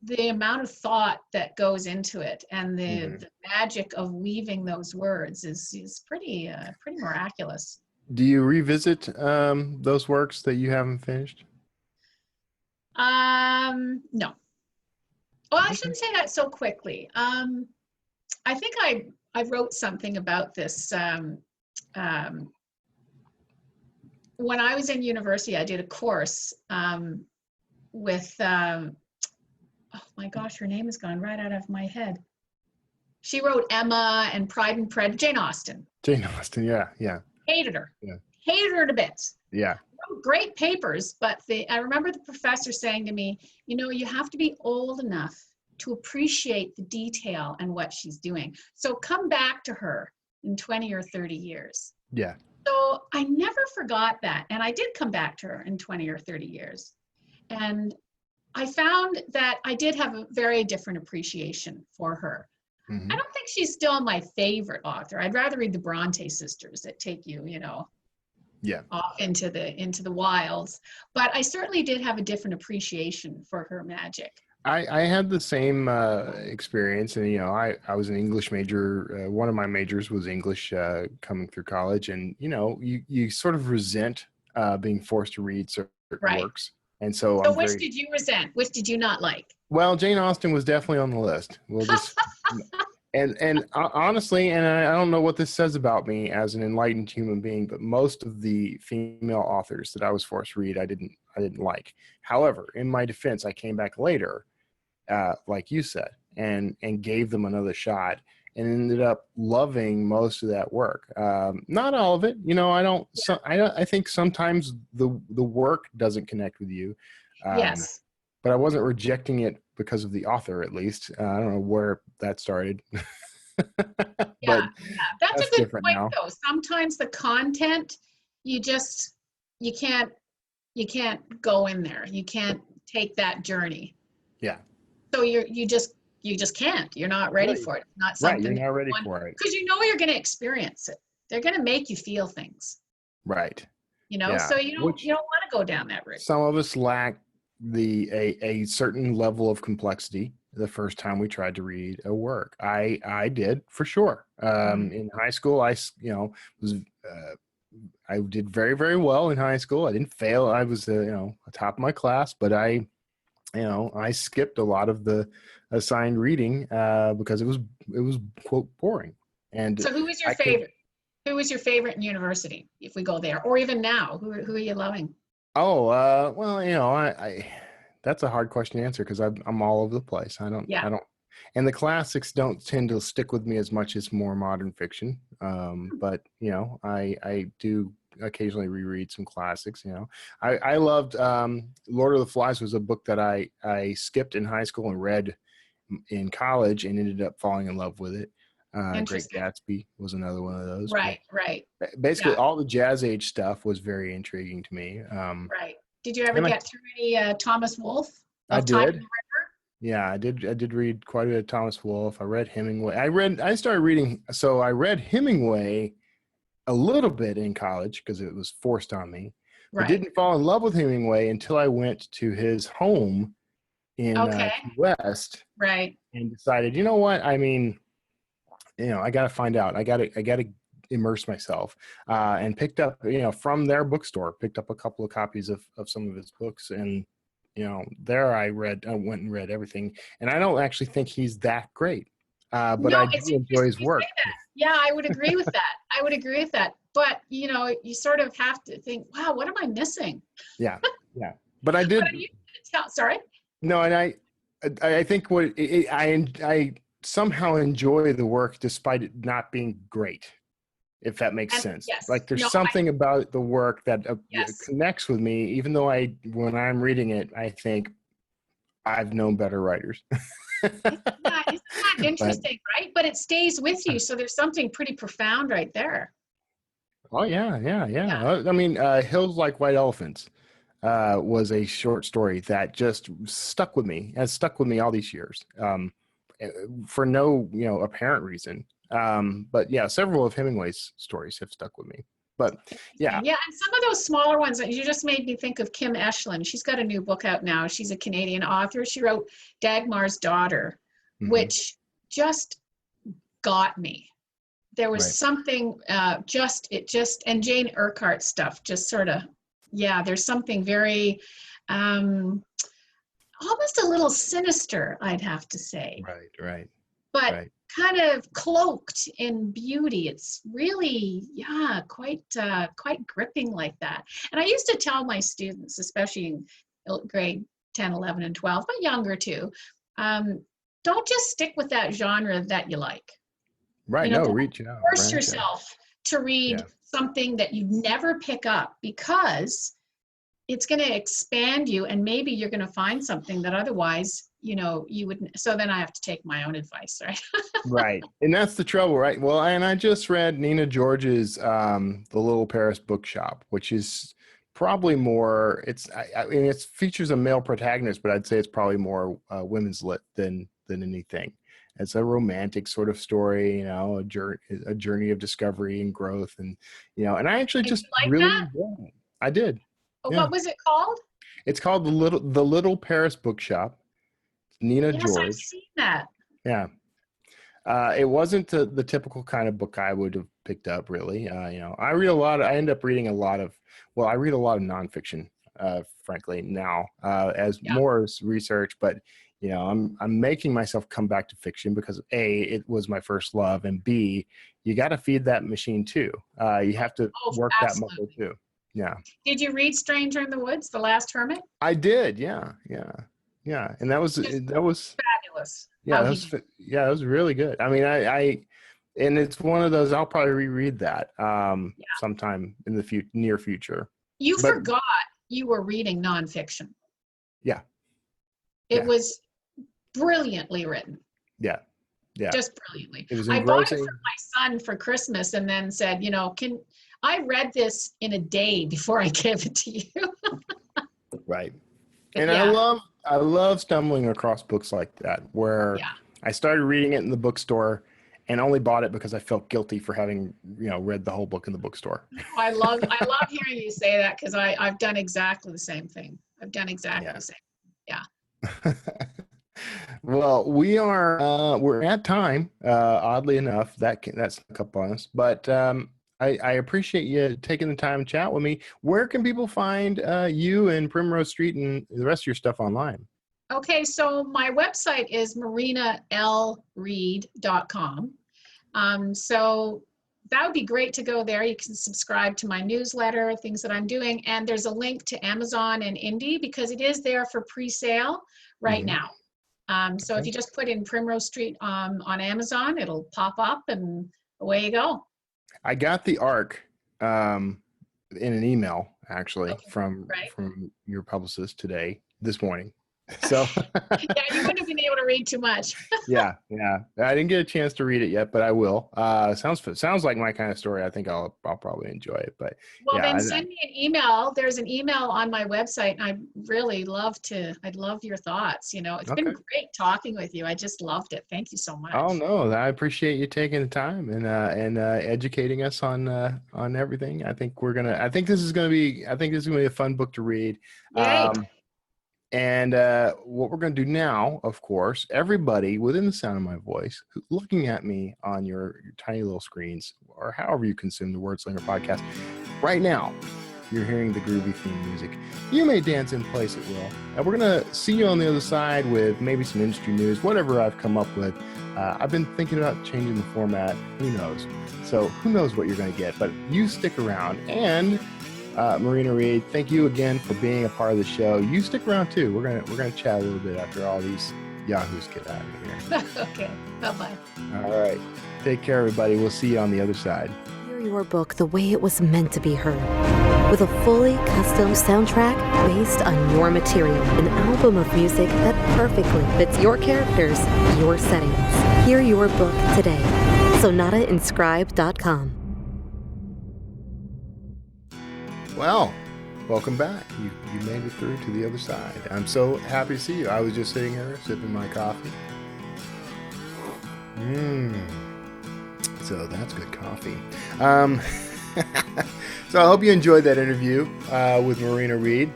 Speaker 4: the amount of thought that goes into it, and
Speaker 1: Mhm.
Speaker 4: the magic of weaving those words is pretty miraculous.
Speaker 1: Do you revisit those works that you haven't finished?
Speaker 4: No. Well, I
Speaker 1: Okay.
Speaker 4: shouldn't say that so quickly. I think I wrote something about this. Um, when I was in university, I did a course with, oh my gosh, her name has gone right out of my head. She wrote Emma and Pride and Prejudice, Jane Austen.
Speaker 1: Jane Austen. Yeah. Yeah.
Speaker 4: Hated her.
Speaker 1: Yeah.
Speaker 4: hated her to bits.
Speaker 1: Yeah.
Speaker 4: Wrote great papers, but I remember the professor saying to me, you know, you have to be old enough to appreciate the detail and what she's doing. So come back to her in 20 or 30 years.
Speaker 1: Yeah.
Speaker 4: So I never forgot that. And I did come back to her in 20 or 30 years. And I found that I did have a very different appreciation for her.
Speaker 1: Mm-hmm.
Speaker 4: I don't think she's still my favorite author. I'd rather read the Bronte sisters that take you, you know, off into the wilds. But I certainly did have a different appreciation for her magic.
Speaker 1: I had the same experience, and I was an English major. One of my majors was English coming through college, and you sort of resent being forced to read certain works, and so
Speaker 4: which did you resent? Which did you not like?
Speaker 1: Well, Jane Austen was definitely on the list. We'll just and honestly, and I don't know what this says about me as an enlightened human being, but most of the female authors that I was forced to read, I didn't like. However, in my defense, I came back later. Like you said, and gave them another shot, and ended up loving most of that work. Not all of it, I think sometimes the work doesn't connect with you.
Speaker 4: Yes.
Speaker 1: But I wasn't rejecting it because of the author, at least. I don't know where that started.
Speaker 4: That's a good point, now. Though. Sometimes the content, you can't go in there. You can't take that journey.
Speaker 1: Yeah.
Speaker 4: So you just can't. You're not ready for it. It's not something.
Speaker 1: Right, you're not ready for it.
Speaker 4: Because you're going to experience it. They're going to make you feel things.
Speaker 1: Right.
Speaker 4: So you don't want to go down that route.
Speaker 1: Some of us lack a certain level of complexity the first time we tried to read a work. I did, for sure. In high school, I did very, very well in high school. I didn't fail. I was top of my class, but I skipped a lot of the assigned reading because it was quote boring. And
Speaker 4: so, who was your favorite? Who was your favorite in university? If we go there, or even now, who are you loving?
Speaker 1: Oh, well, I that's a hard question to answer because I'm all over the place. I don't, and the classics don't tend to stick with me as much as more modern fiction. But I do occasionally reread some classics. I loved Lord of the Flies was a book that I skipped in high school and read in college and ended up falling in love with it. Great Gatsby was another one of those.
Speaker 4: Right.
Speaker 1: Basically, all the Jazz Age stuff was very intriguing to me.
Speaker 4: Right. Did you ever get through any Thomas Wolfe?
Speaker 1: I did. Yeah, I did read quite a bit of Thomas Wolfe. I read Hemingway. I read Hemingway a little bit in college because it was forced on me.
Speaker 4: Right.
Speaker 1: I didn't fall in love with Hemingway until I went to his home in Key West.
Speaker 4: Right.
Speaker 1: And decided, you know what? I mean, I got to find out. I got to immerse myself. And picked up, from their bookstore, picked up a couple of copies of some of his books. And, there I went and read everything. And I don't actually think he's that great. But I do enjoy his work.
Speaker 4: Yeah, I would agree with that. But, you sort of have to think, wow, what am I missing?
Speaker 1: Yeah. But I did.
Speaker 4: Sorry?
Speaker 1: No, and I think I somehow enjoy the work despite it not being great, if that makes sense.
Speaker 4: Yes.
Speaker 1: Like there's something about the work that connects with me, even though when I'm reading it, I think I've known better writers.
Speaker 4: Isn't that interesting, right? But it stays with you. So there's something pretty profound right there.
Speaker 1: Oh, yeah. I mean, Hills Like White Elephants was a short story that just has stuck with me all these years for no, apparent reason. But yeah, several of Hemingway's stories have stuck with me. But yeah.
Speaker 4: Yeah, and some of those smaller ones, you just made me think of Kim Eshlin. She's got a new book out now. She's a Canadian author. She wrote Dagmar's Daughter, which just got me. There was something and Jane Urquhart stuff just sort of, there's something very, almost a little sinister, I'd have to say.
Speaker 1: Right.
Speaker 4: But kind of cloaked in beauty. It's really, quite gripping like that. And I used to tell my students, especially in grade 10, 11, and 12, but younger too, don't just stick with that genre that you like.
Speaker 1: Right. Reach out.
Speaker 4: Force yourself to read
Speaker 1: Yeah.
Speaker 4: something that you'd never pick up, because it's going to expand you, and maybe you're going to find something that otherwise, you wouldn't. So then I have to take my own advice, right?
Speaker 1: Right. And that's the trouble, right? Well, and I just read Nina George's The Little Paris Bookshop, which is probably more, I mean, it features a male protagonist, but I'd say it's probably more women's lit than anything. It's a romantic sort of story, a journey of discovery and growth. And, and I actually
Speaker 4: Did
Speaker 1: just
Speaker 4: you like
Speaker 1: really
Speaker 4: that?
Speaker 1: enjoyed it. I did. Yeah.
Speaker 4: What was it called?
Speaker 1: It's called The Little Paris Bookshop. Nina
Speaker 4: Yes, I've
Speaker 1: George.
Speaker 4: seen that.
Speaker 1: Yeah. It wasn't the typical kind of book I would have picked up, really. I end up reading a lot of nonfiction, frankly, now, as
Speaker 4: Yeah.
Speaker 1: more as research, but, I'm making myself come back to fiction because A, it was my first love, and B, you got to feed that machine too. You have to work that muscle
Speaker 4: Absolutely.
Speaker 1: too. Yeah.
Speaker 4: Did you read Stranger in the Woods, The Last Hermit?
Speaker 1: I did. Yeah. Yeah. Yeah. And that was
Speaker 4: Just fabulous.
Speaker 1: yeah, that was really good. I mean, and it's one of those, I'll probably reread that sometime in the near future.
Speaker 4: You
Speaker 1: But
Speaker 4: forgot you were reading nonfiction.
Speaker 1: yeah,
Speaker 4: It
Speaker 1: yeah.
Speaker 4: was brilliantly written.
Speaker 1: Yeah. Yeah.
Speaker 4: Just brilliantly.
Speaker 1: It was
Speaker 4: I bought it
Speaker 1: engrossing.
Speaker 4: for my son for Christmas, and then said, I read this in a day before I gave it to you.
Speaker 1: Right.
Speaker 4: But
Speaker 1: And
Speaker 4: yeah,
Speaker 1: I love stumbling across books like that where
Speaker 4: yeah.
Speaker 1: I started reading it in the bookstore and only bought it because I felt guilty for having, read the whole book in the bookstore.
Speaker 4: I love hearing you say that, because I've done exactly the same thing. I've done exactly the same. Yeah.
Speaker 1: Well, we're at time. Oddly enough, that's snuck up on us. But I appreciate you taking the time to chat with me. Where can people find you and Primrose Street and the rest of your stuff online?
Speaker 4: Okay, so my website is marinalreed.com. So that would be great to go there. You can subscribe to my newsletter, things that I'm doing. And there's a link to Amazon and Indie, because it is there for pre-sale right now. So if you just put in Primrose Street on Amazon, it'll pop up and away you go.
Speaker 1: I got the ARC in an email, actually, from your publicist this morning. So
Speaker 4: yeah, you wouldn't have been able to read too much.
Speaker 1: yeah. I didn't get a chance to read it yet, but I will. Sounds like my kind of story. I think I'll probably enjoy it. But
Speaker 4: well, then send me an email. There's an email on my website, and I'd love your thoughts. It's been great talking with you. I just loved it. Thank you so much.
Speaker 1: Oh no, I appreciate you taking the time and educating us on everything. I think this is gonna be a fun book to read.
Speaker 4: Yay.
Speaker 1: And what we're going to do now, of course, everybody within the sound of my voice, looking at me on your tiny little screens, or however you consume the Word Slinger podcast, right now, you're hearing the groovy theme music. You may dance in place at will. And we're going to see you on the other side with maybe some industry news, whatever I've come up with. I've been thinking about changing the format. Who knows? So who knows what you're going to get? But you stick around. And Marina Reed, thank you again for being a part of the show. You stick around too. We're gonna chat a little bit after all these yahoos get out of here.
Speaker 4: Okay. Bye-bye.
Speaker 1: All right. Take care, everybody. We'll see you on the other side.
Speaker 3: Hear your book the way it was meant to be heard. With a fully custom soundtrack based on your material. An album of music that perfectly fits your characters, your settings. Hear your book today. SonataInscribe.com.
Speaker 1: Well, welcome back. You made it through to the other side. I'm so happy to see you. I was just sitting here sipping my coffee. So that's good coffee. So I hope you enjoyed that interview with Marina Reed.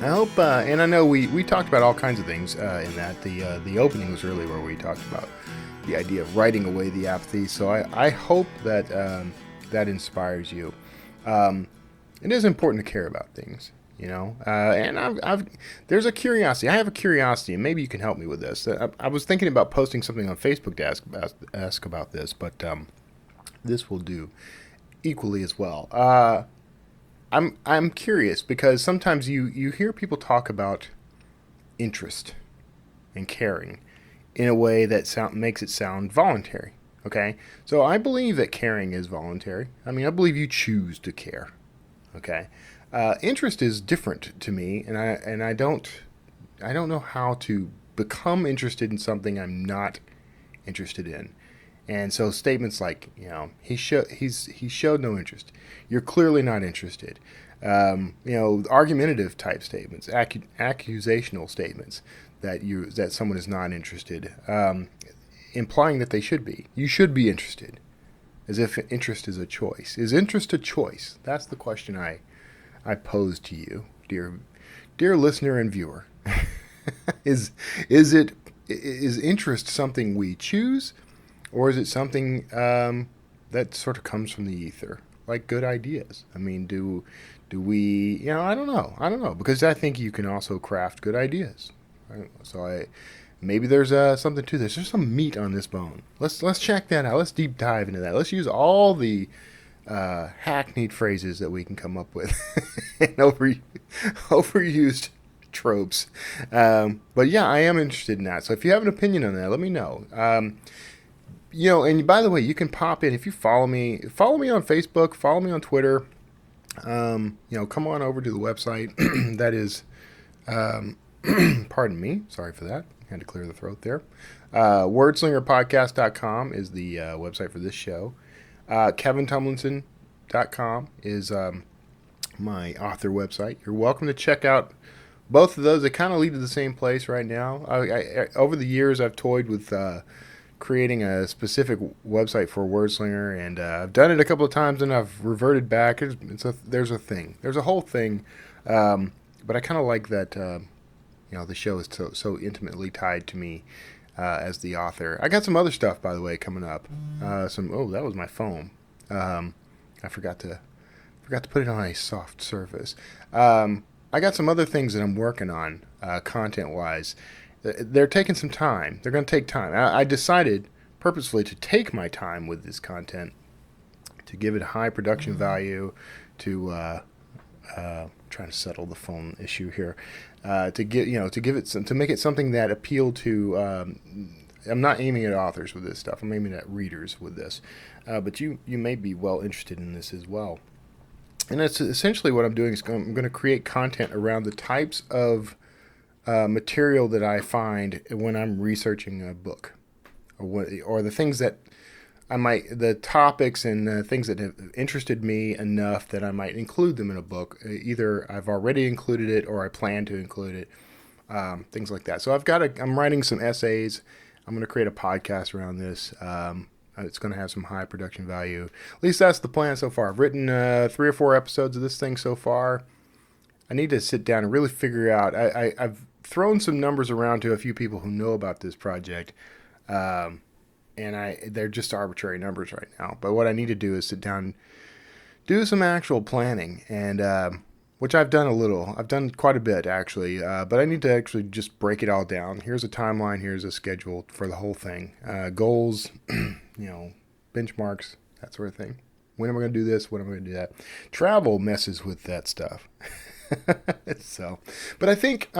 Speaker 1: I hope, and I know we talked about all kinds of things in that. The opening was really where we talked about the idea of writing away the apathy. So I hope that that inspires you. It is important to care about things, and there's a curiosity. I have a curiosity, and maybe you can help me with this. I was thinking about posting something on Facebook to ask about this, but this will do equally as well. I'm curious because sometimes you hear people talk about interest and caring in a way that makes it sound voluntary. Okay, so I believe that caring is voluntary. I mean, I believe you choose to care. Okay, interest is different to me, and I don't know how to become interested in something I'm not interested in. And so statements like, he showed no interest. You're clearly not interested. Argumentative type statements, accusational statements that someone is not interested. Implying that they should be. You should be interested, as if interest is a choice. Is interest a choice? That's the question I pose to you, dear listener and viewer. Is interest something we choose, or is it something that sort of comes from the ether, like good ideas? I mean, do we? I don't know, because I think you can also craft good ideas. So maybe there's something to this. There's some meat on this bone. Let's check that out. Let's deep dive into that. Let's use all the hackneyed phrases that we can come up with and overused tropes. But yeah, I am interested in that. So if you have an opinion on that, let me know. And by the way, you can pop in if you follow me on Facebook, follow me on Twitter. Come on over to the website. That is, pardon me. Sorry for that. Had to clear the throat there. Wordslingerpodcast.com is the website for this show. KevinTumlinson.com is my author website. You're welcome to check out both of those. They kind of lead to the same place right now. I over the years, I've toyed with creating a specific website for Wordslinger, and I've done it a couple of times, and I've reverted back. There's a thing. There's a whole thing. But I kind of like that, the show is so intimately tied to me as the author. I got some other stuff, by the way, coming up. That was my phone. I forgot to put it on a soft surface. I got some other things that I'm working on, content-wise. They're taking some time. They're going to take time. I decided purposefully to take my time with this content, to give it high production value, to trying to settle the phone issue here, to make it something that appealed to. I'm not aiming at authors with this stuff. I'm aiming at readers with this, but you may be well interested in this as well. And that's essentially what I'm doing. I'm going to create content around the types of material that I find when I'm researching a book, or the things that the topics and things that have interested me enough that I might include them in a book. Either I've already included it or I plan to include it, things like that. So I'm writing some essays. I'm going to create a podcast around this. It's going to have some high production value. At least that's the plan so far. I've written 3 or 4 episodes of this thing so far. I need to sit down and really figure out. I've thrown some numbers around to a few people who know about this project, and they're just arbitrary numbers right now. But what I need to do is sit down, do some actual planning, and which I've done a little. I've done quite a bit, actually. But I need to actually just break it all down. Here's a timeline. Here's a schedule for the whole thing. Goals, benchmarks, that sort of thing. When am I going to do this? When am I going to do that? Travel messes with that stuff. But I think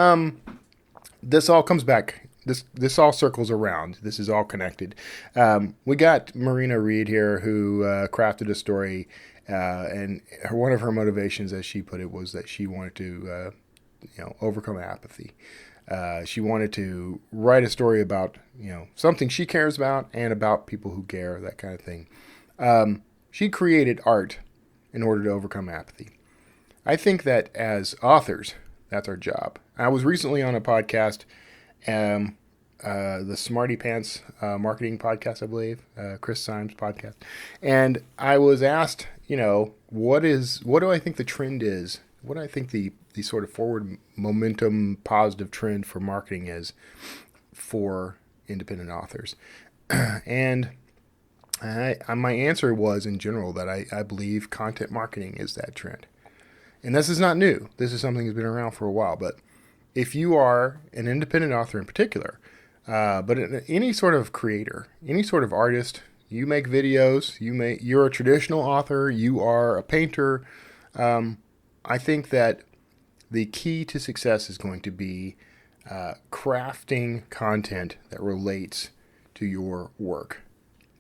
Speaker 1: this all comes back. This all circles around. This is all connected. We got Marina Reed here, who crafted a story, and one of her motivations, as she put it, was that she wanted to, overcome apathy. She wanted to write a story about, something she cares about and about people who care, that kind of thing. She created art in order to overcome apathy. I think that as authors, that's our job. I was recently on a podcast, the Smarty Pants marketing podcast, I believe, Chris Symes podcast, and I was asked, what do I think the trend is? What do I think the sort of forward momentum, positive trend for marketing is for independent authors? And my answer was, in general, that I believe content marketing is that trend. And this is not new. This is something that's been around for a while. But if you are an independent author in particular, but any sort of creator, any sort of artist, you make videos, you're a traditional author, you are a painter, I think that the key to success is going to be crafting content that relates to your work.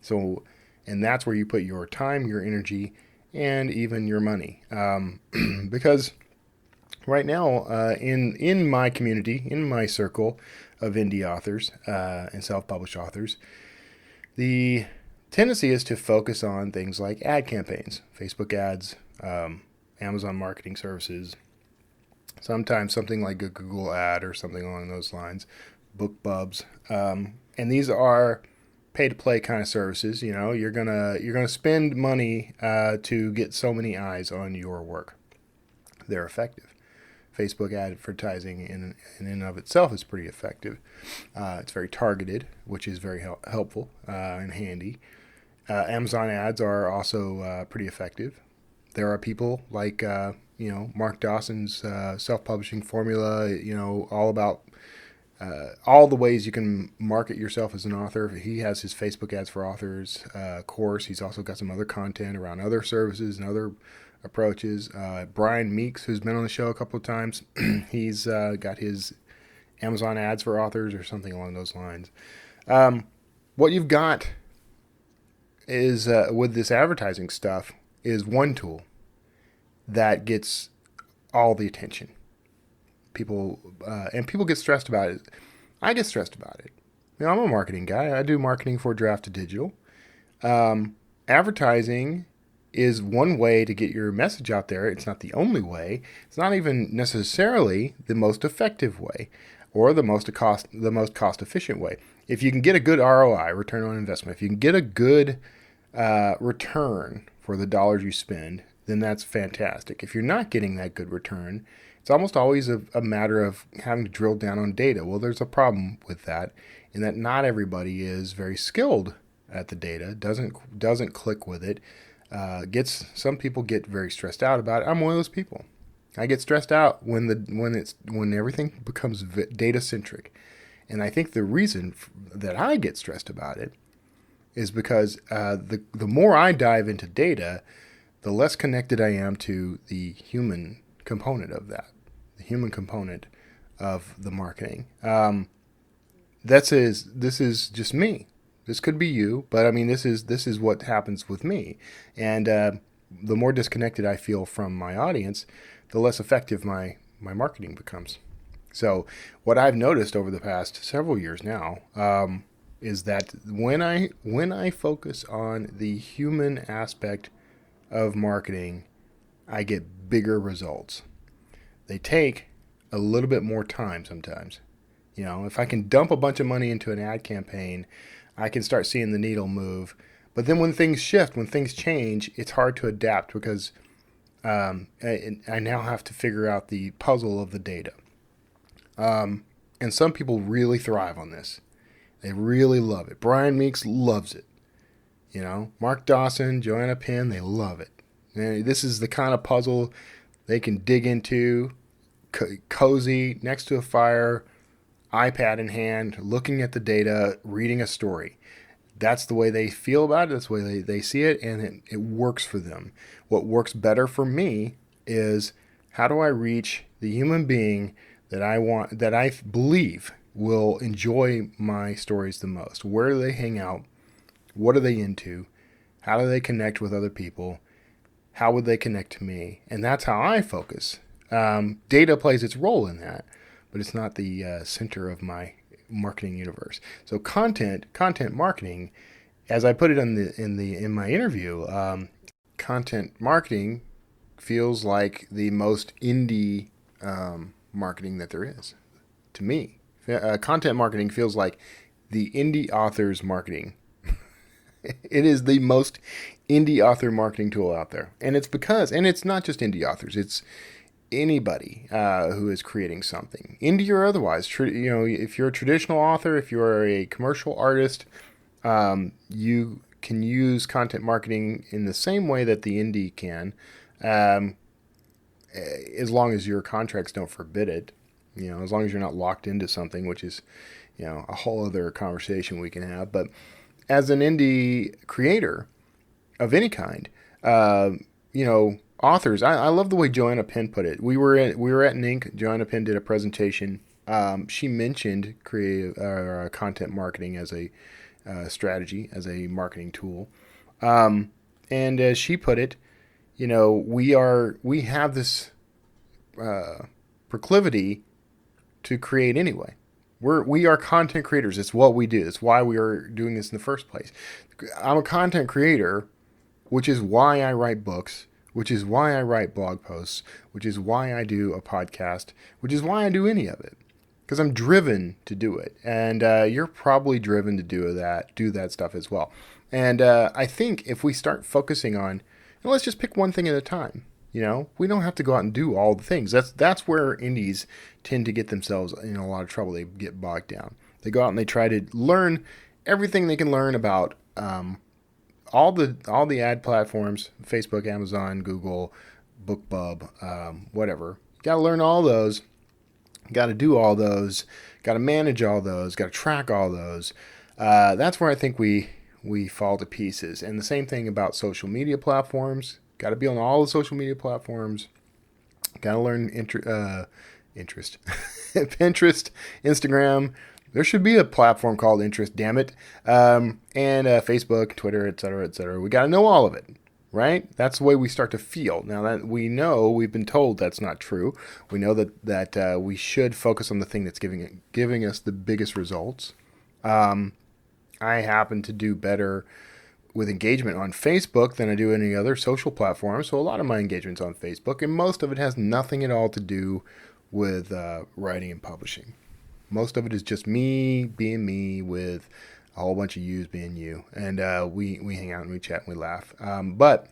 Speaker 1: So, and that's where you put your time, your energy, and even your money. Because right now, in my community, in my circle of indie authors and self-published authors, the tendency is to focus on things like ad campaigns, Facebook ads, Amazon marketing services, sometimes something like a Google ad or something along those lines, BookBubs, and these are pay-to-play kind of services. You know, you're gonna spend money to get so many eyes on your work. They're effective. Facebook advertising in and of itself is pretty effective. It's very targeted, which is very helpful and handy. Amazon ads are also pretty effective. There are people like Mark Dawson's self-publishing formula. You know, all about all the ways you can market yourself as an author. He has his Facebook ads for authors course. He's also got some other content around other services and other approaches. Brian Meeks, who's been on the show a couple of times, he's got his Amazon ads for authors or something along those lines. What you've got is with this advertising stuff is one tool that gets all the attention. People get stressed about it. I get stressed about it. You know, I'm a marketing guy. I do marketing for Draft to Digital. Advertising is one way to get your message out there. It's not the only way. It's not even necessarily the most effective way or the most cost efficient way. If you can get a good ROI, return on investment, if you can get a good return for the dollars you spend, then that's fantastic. If you're not getting that good return, it's almost always a matter of having to drill down on data. Well, there's a problem with that in that not everybody is very skilled at the data, doesn't click with it. Some people get very stressed out about it. I'm one of those people. I get stressed out when everything becomes data centric, and I think the reason that I get stressed about it is because the more I dive into data, the less connected I am to the human component of that, the human component of the marketing. This is just me. This could be you, but I mean, this is what happens with me. And the more disconnected I feel from my audience, the less effective my marketing becomes. So what I've noticed over the past several years now is that when I focus on the human aspect of marketing, I get bigger results. They take a little bit more time sometimes. You know, if I can dump a bunch of money into an ad campaign, I can start seeing the needle move. But then when things shift, when things change, it's hard to adapt because I now have to figure out the puzzle of the data. And some people really thrive on this. They really love it. Brian Meeks loves it. You know, Mark Dawson, Joanna Penn, they love it. And this is the kind of puzzle they can dig into, cozy, next to a fire, iPad in hand, looking at the data, reading a story. That's the way they feel about it. That's the way they see it, and it works for them. What works better for me is how do I reach the human being that I believe will enjoy my stories the most? Where do they hang out? What are they into? How do they connect with other people? How would they connect to me? And that's how I focus. Data plays its role in that, but it's not the center of my marketing universe. So content marketing, as I put it in my interview, content marketing feels like the most indie marketing that there is to me. Content marketing feels like the indie author's marketing. It is the most indie author marketing tool out there, and it's not just indie authors. It's anybody who is creating something, indie or otherwise. If you're a traditional author, if you're a commercial artist, you can use content marketing in the same way that the indie can, as long as your contracts don't forbid it. You know, as long as you're not locked into something, which is, a whole other conversation we can have. But as an indie creator of any kind, authors. I love the way Joanna Penn put it. We were at NINC. Joanna Penn did a presentation. She mentioned creative content marketing as a strategy, as a marketing tool. And as she put it, we have this proclivity to create anyway. We are content creators. It's what we do. It's why we are doing this in the first place. I'm a content creator, which is why I write books, which is why I write blog posts, which is why I do a podcast, which is why I do any of it. Because I'm driven to do it. And you're probably driven to do that stuff as well. And I think if we start focusing on, let's just pick one thing at a time. We don't have to go out and do all the things. That's where indies tend to get themselves in a lot of trouble. They get bogged down. They go out and they try to learn everything they can learn about all the ad platforms: Facebook, Amazon, Google, BookBub, whatever. You got to learn all those. Got to do all those. Got to manage all those. Got to track all those. That's where I think we fall to pieces. And the same thing about social media platforms. Got to be on all the social media platforms. Got to learn interest. Pinterest, Instagram. There should be a platform called Interest, damn it. And Facebook, Twitter, et cetera, et cetera. We got to know all of it, right? That's the way we start to feel. Now that we know, we've been told that's not true. We know that we should focus on the thing that's giving us the biggest results. I happen to do better with engagement on Facebook than I do any other social platform. So a lot of my engagement's on Facebook, and most of it has nothing at all to do with writing and publishing. Most of it is just me being me with a whole bunch of yous being you. And we hang out and we chat and we laugh. But,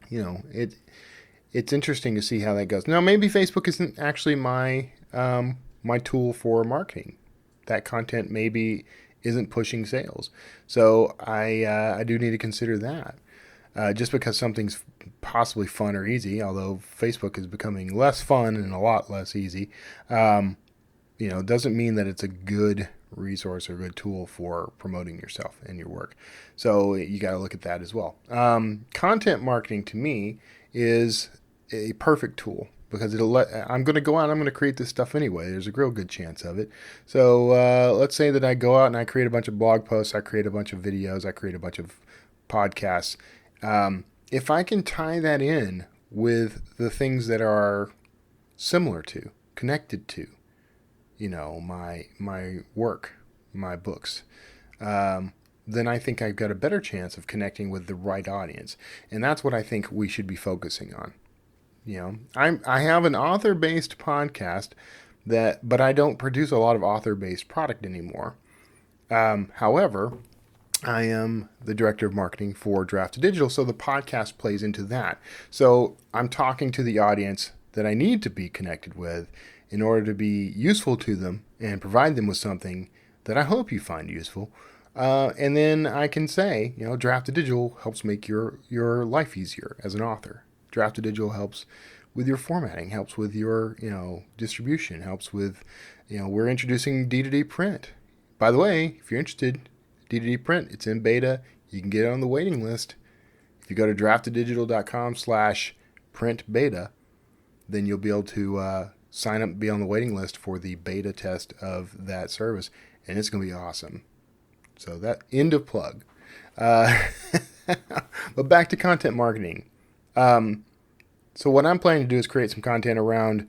Speaker 1: it's interesting to see how that goes. Now, maybe Facebook isn't actually my tool for marketing. That content maybe isn't pushing sales. So I do need to consider that. Just because something's possibly fun or easy, although Facebook is becoming less fun and a lot less easy, doesn't mean that it's a good resource or a good tool for promoting yourself and your work. So you got to look at that as well. Content marketing to me is a perfect tool because I'm going to go out and I'm going to create this stuff anyway. There's a real good chance of it. So let's say that I go out and I create a bunch of blog posts, I create a bunch of videos, I create a bunch of podcasts. If I can tie that in with the things that are similar to, connected to, my work, my books, then I think I've got a better chance of connecting with the right audience. And that's what I think we should be focusing on. I have an author-based podcast but I don't produce a lot of author-based product anymore. However, I am the director of marketing for Draft Digital, so the podcast plays into that. So I'm talking to the audience that I need to be connected with in order to be useful to them and provide them with something that I hope you find useful. And then I can say, Draft Digital helps make your life easier as an author. Draft Digital helps with your formatting, helps with your, distribution, helps with, we're introducing D2D print. By the way, if you're interested, D2D print, it's in beta. You can get it on the waiting list. If you go to draftedigital.com/print beta, then you'll be able to sign up and be on the waiting list for the beta test of that service, and it's going to be awesome. So that end of plug. But back to content marketing. So what I'm planning to do is create some content around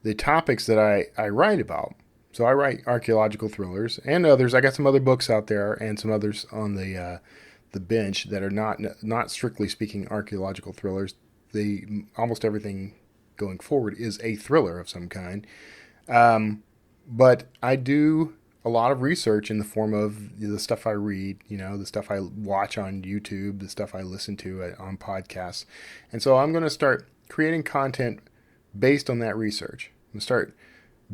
Speaker 1: the topics that I write about. So I write archaeological thrillers and others. I got some other books out there and some others on the bench that are not strictly speaking archaeological thrillers. Almost everything going forward is a thriller of some kind. But I do a lot of research in the form of the stuff I read, the stuff I watch on YouTube, the stuff I listen to on podcasts. And so I'm going to start creating content based on that research. I'm going to start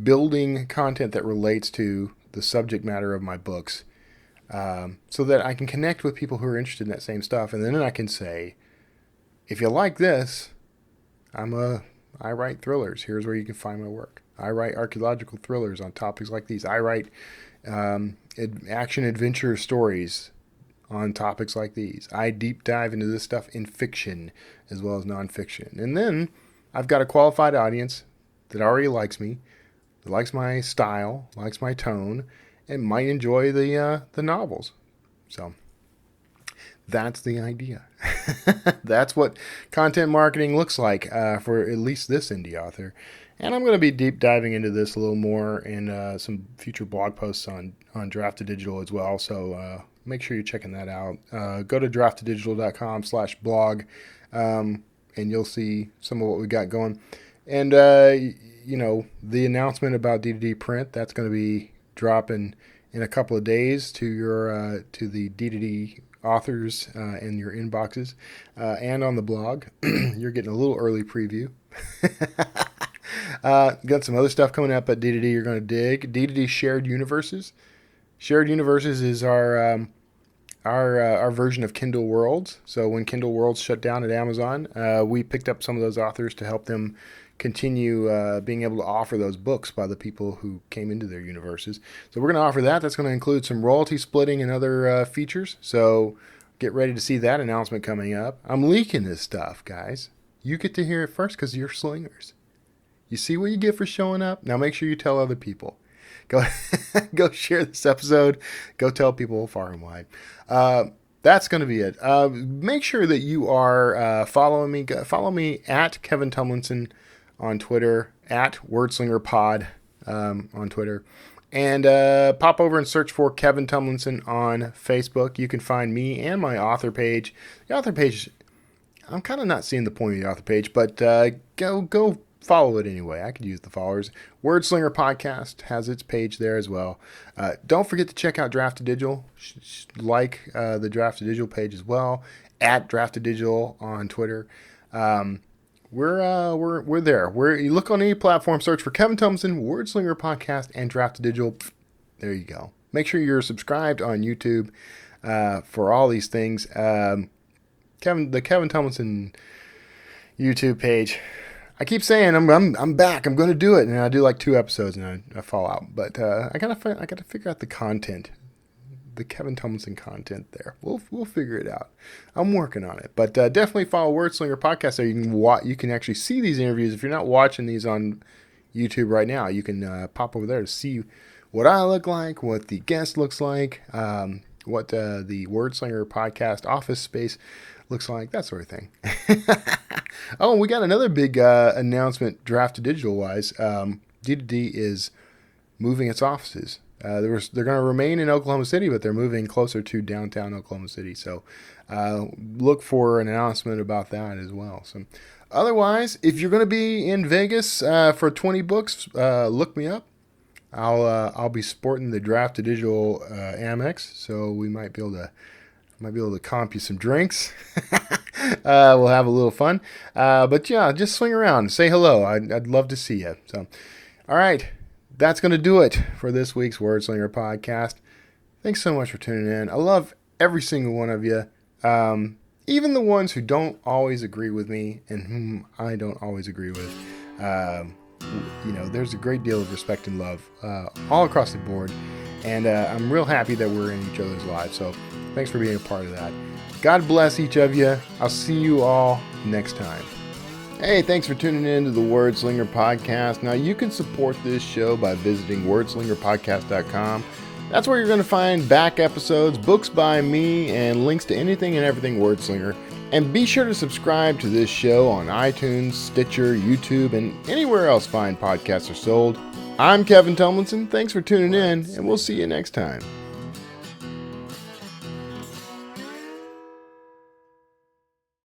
Speaker 1: building content that relates to the subject matter of my books, so that I can connect with people who are interested in that same stuff. And then I can say, if you like this, I write thrillers. Here's where you can find my work. I write archaeological thrillers on topics like these. I write action adventure stories on topics like these. I deep dive into this stuff in fiction as well as nonfiction. And then I've got a qualified audience that already likes me, that likes my style, likes my tone, and might enjoy the novels. So that's the idea. That's what content marketing looks like for at least this indie author. And I'm going to be deep diving into this a little more in some future blog posts on Drafted Digital as well. So make sure you're checking that out. Go to drafteddigital.com/blog, and you'll see some of what we got going. And, the announcement about D2D print, that's going to be dropping in a couple of days to your to the D2D authors in your inboxes and on the blog. You're getting a little early preview. Got some other stuff coming up at D2D you're going to dig. D2D Shared Universes. Shared Universes is our version of Kindle Worlds. So when Kindle Worlds shut down at Amazon, we picked up some of those authors to help them continue being able to offer those books by the people who came into their universes. So we're going to offer that. That's going to include some royalty splitting and other features. So get ready to see that announcement coming up. I'm leaking this stuff, guys. You get to hear it first because you're slingers. You see what you get for showing up? Now make sure you tell other people. Go share this episode. Go tell people far and wide. That's going to be it. Make sure that you are following me. Follow me at Kevin Tumlinson on Twitter, at WordslingerPod on Twitter. And pop over and search for Kevin Tumlinson on Facebook. You can find me and my author page. The author page, I'm kind of not seeing the point of the author page, but go follow it anyway. I could use the followers. Wordslinger Podcast has its page there as well. Don't forget to check out Drafted Digital. Like the Drafted Digital page as well. At Drafted Digital on Twitter. We're there. You look on any platform, search for Kevin Tumlinson, Wordslinger Podcast, and Drafted Digital. There you go. Make sure you're subscribed on YouTube for all these things. The Kevin Tumlinson YouTube page. I keep saying I'm back. I'm going to do it, and I do like 2 episodes, and I fall out. But I gotta figure out the content, the Kevin Tumlinson content there. We'll figure it out. I'm working on it. But definitely follow Wordslinger Podcast so you can actually see these interviews. If you're not watching these on YouTube right now, you can pop over there to see what I look like, what the guest looks like, what the Wordslinger Podcast office space looks like, that sort of thing. Oh, we got another big announcement, Drafted Digital wise. D2D is moving its offices. They're going to remain in Oklahoma City, but they're moving closer to downtown Oklahoma City. So look for an announcement about that as well. So otherwise, if you're going to be in Vegas for 20 books, look me up. I'll be sporting the Drafted Digital Amex, so we might be able to comp you some drinks. We'll have a little fun. But yeah, just swing around. Say hello. I'd love to see you. So, all right. That's going to do it for this week's Wordslinger Podcast. Thanks so much for tuning in. I love every single one of you. Even the ones who don't always agree with me and whom I don't always agree with. There's a great deal of respect and love all across the board. And I'm real happy that we're in each other's lives. So thanks for being a part of that. God bless each of you. I'll see you all next time. Hey, thanks for tuning in to the Wordslinger Podcast. Now, you can support this show by visiting wordslingerpodcast.com. That's where you're going to find back episodes, books by me, and links to anything and everything Wordslinger. And be sure to subscribe to this show on iTunes, Stitcher, YouTube, and anywhere else fine podcasts are sold. I'm Kevin Tumlinson. Thanks for tuning in, and we'll see you next time.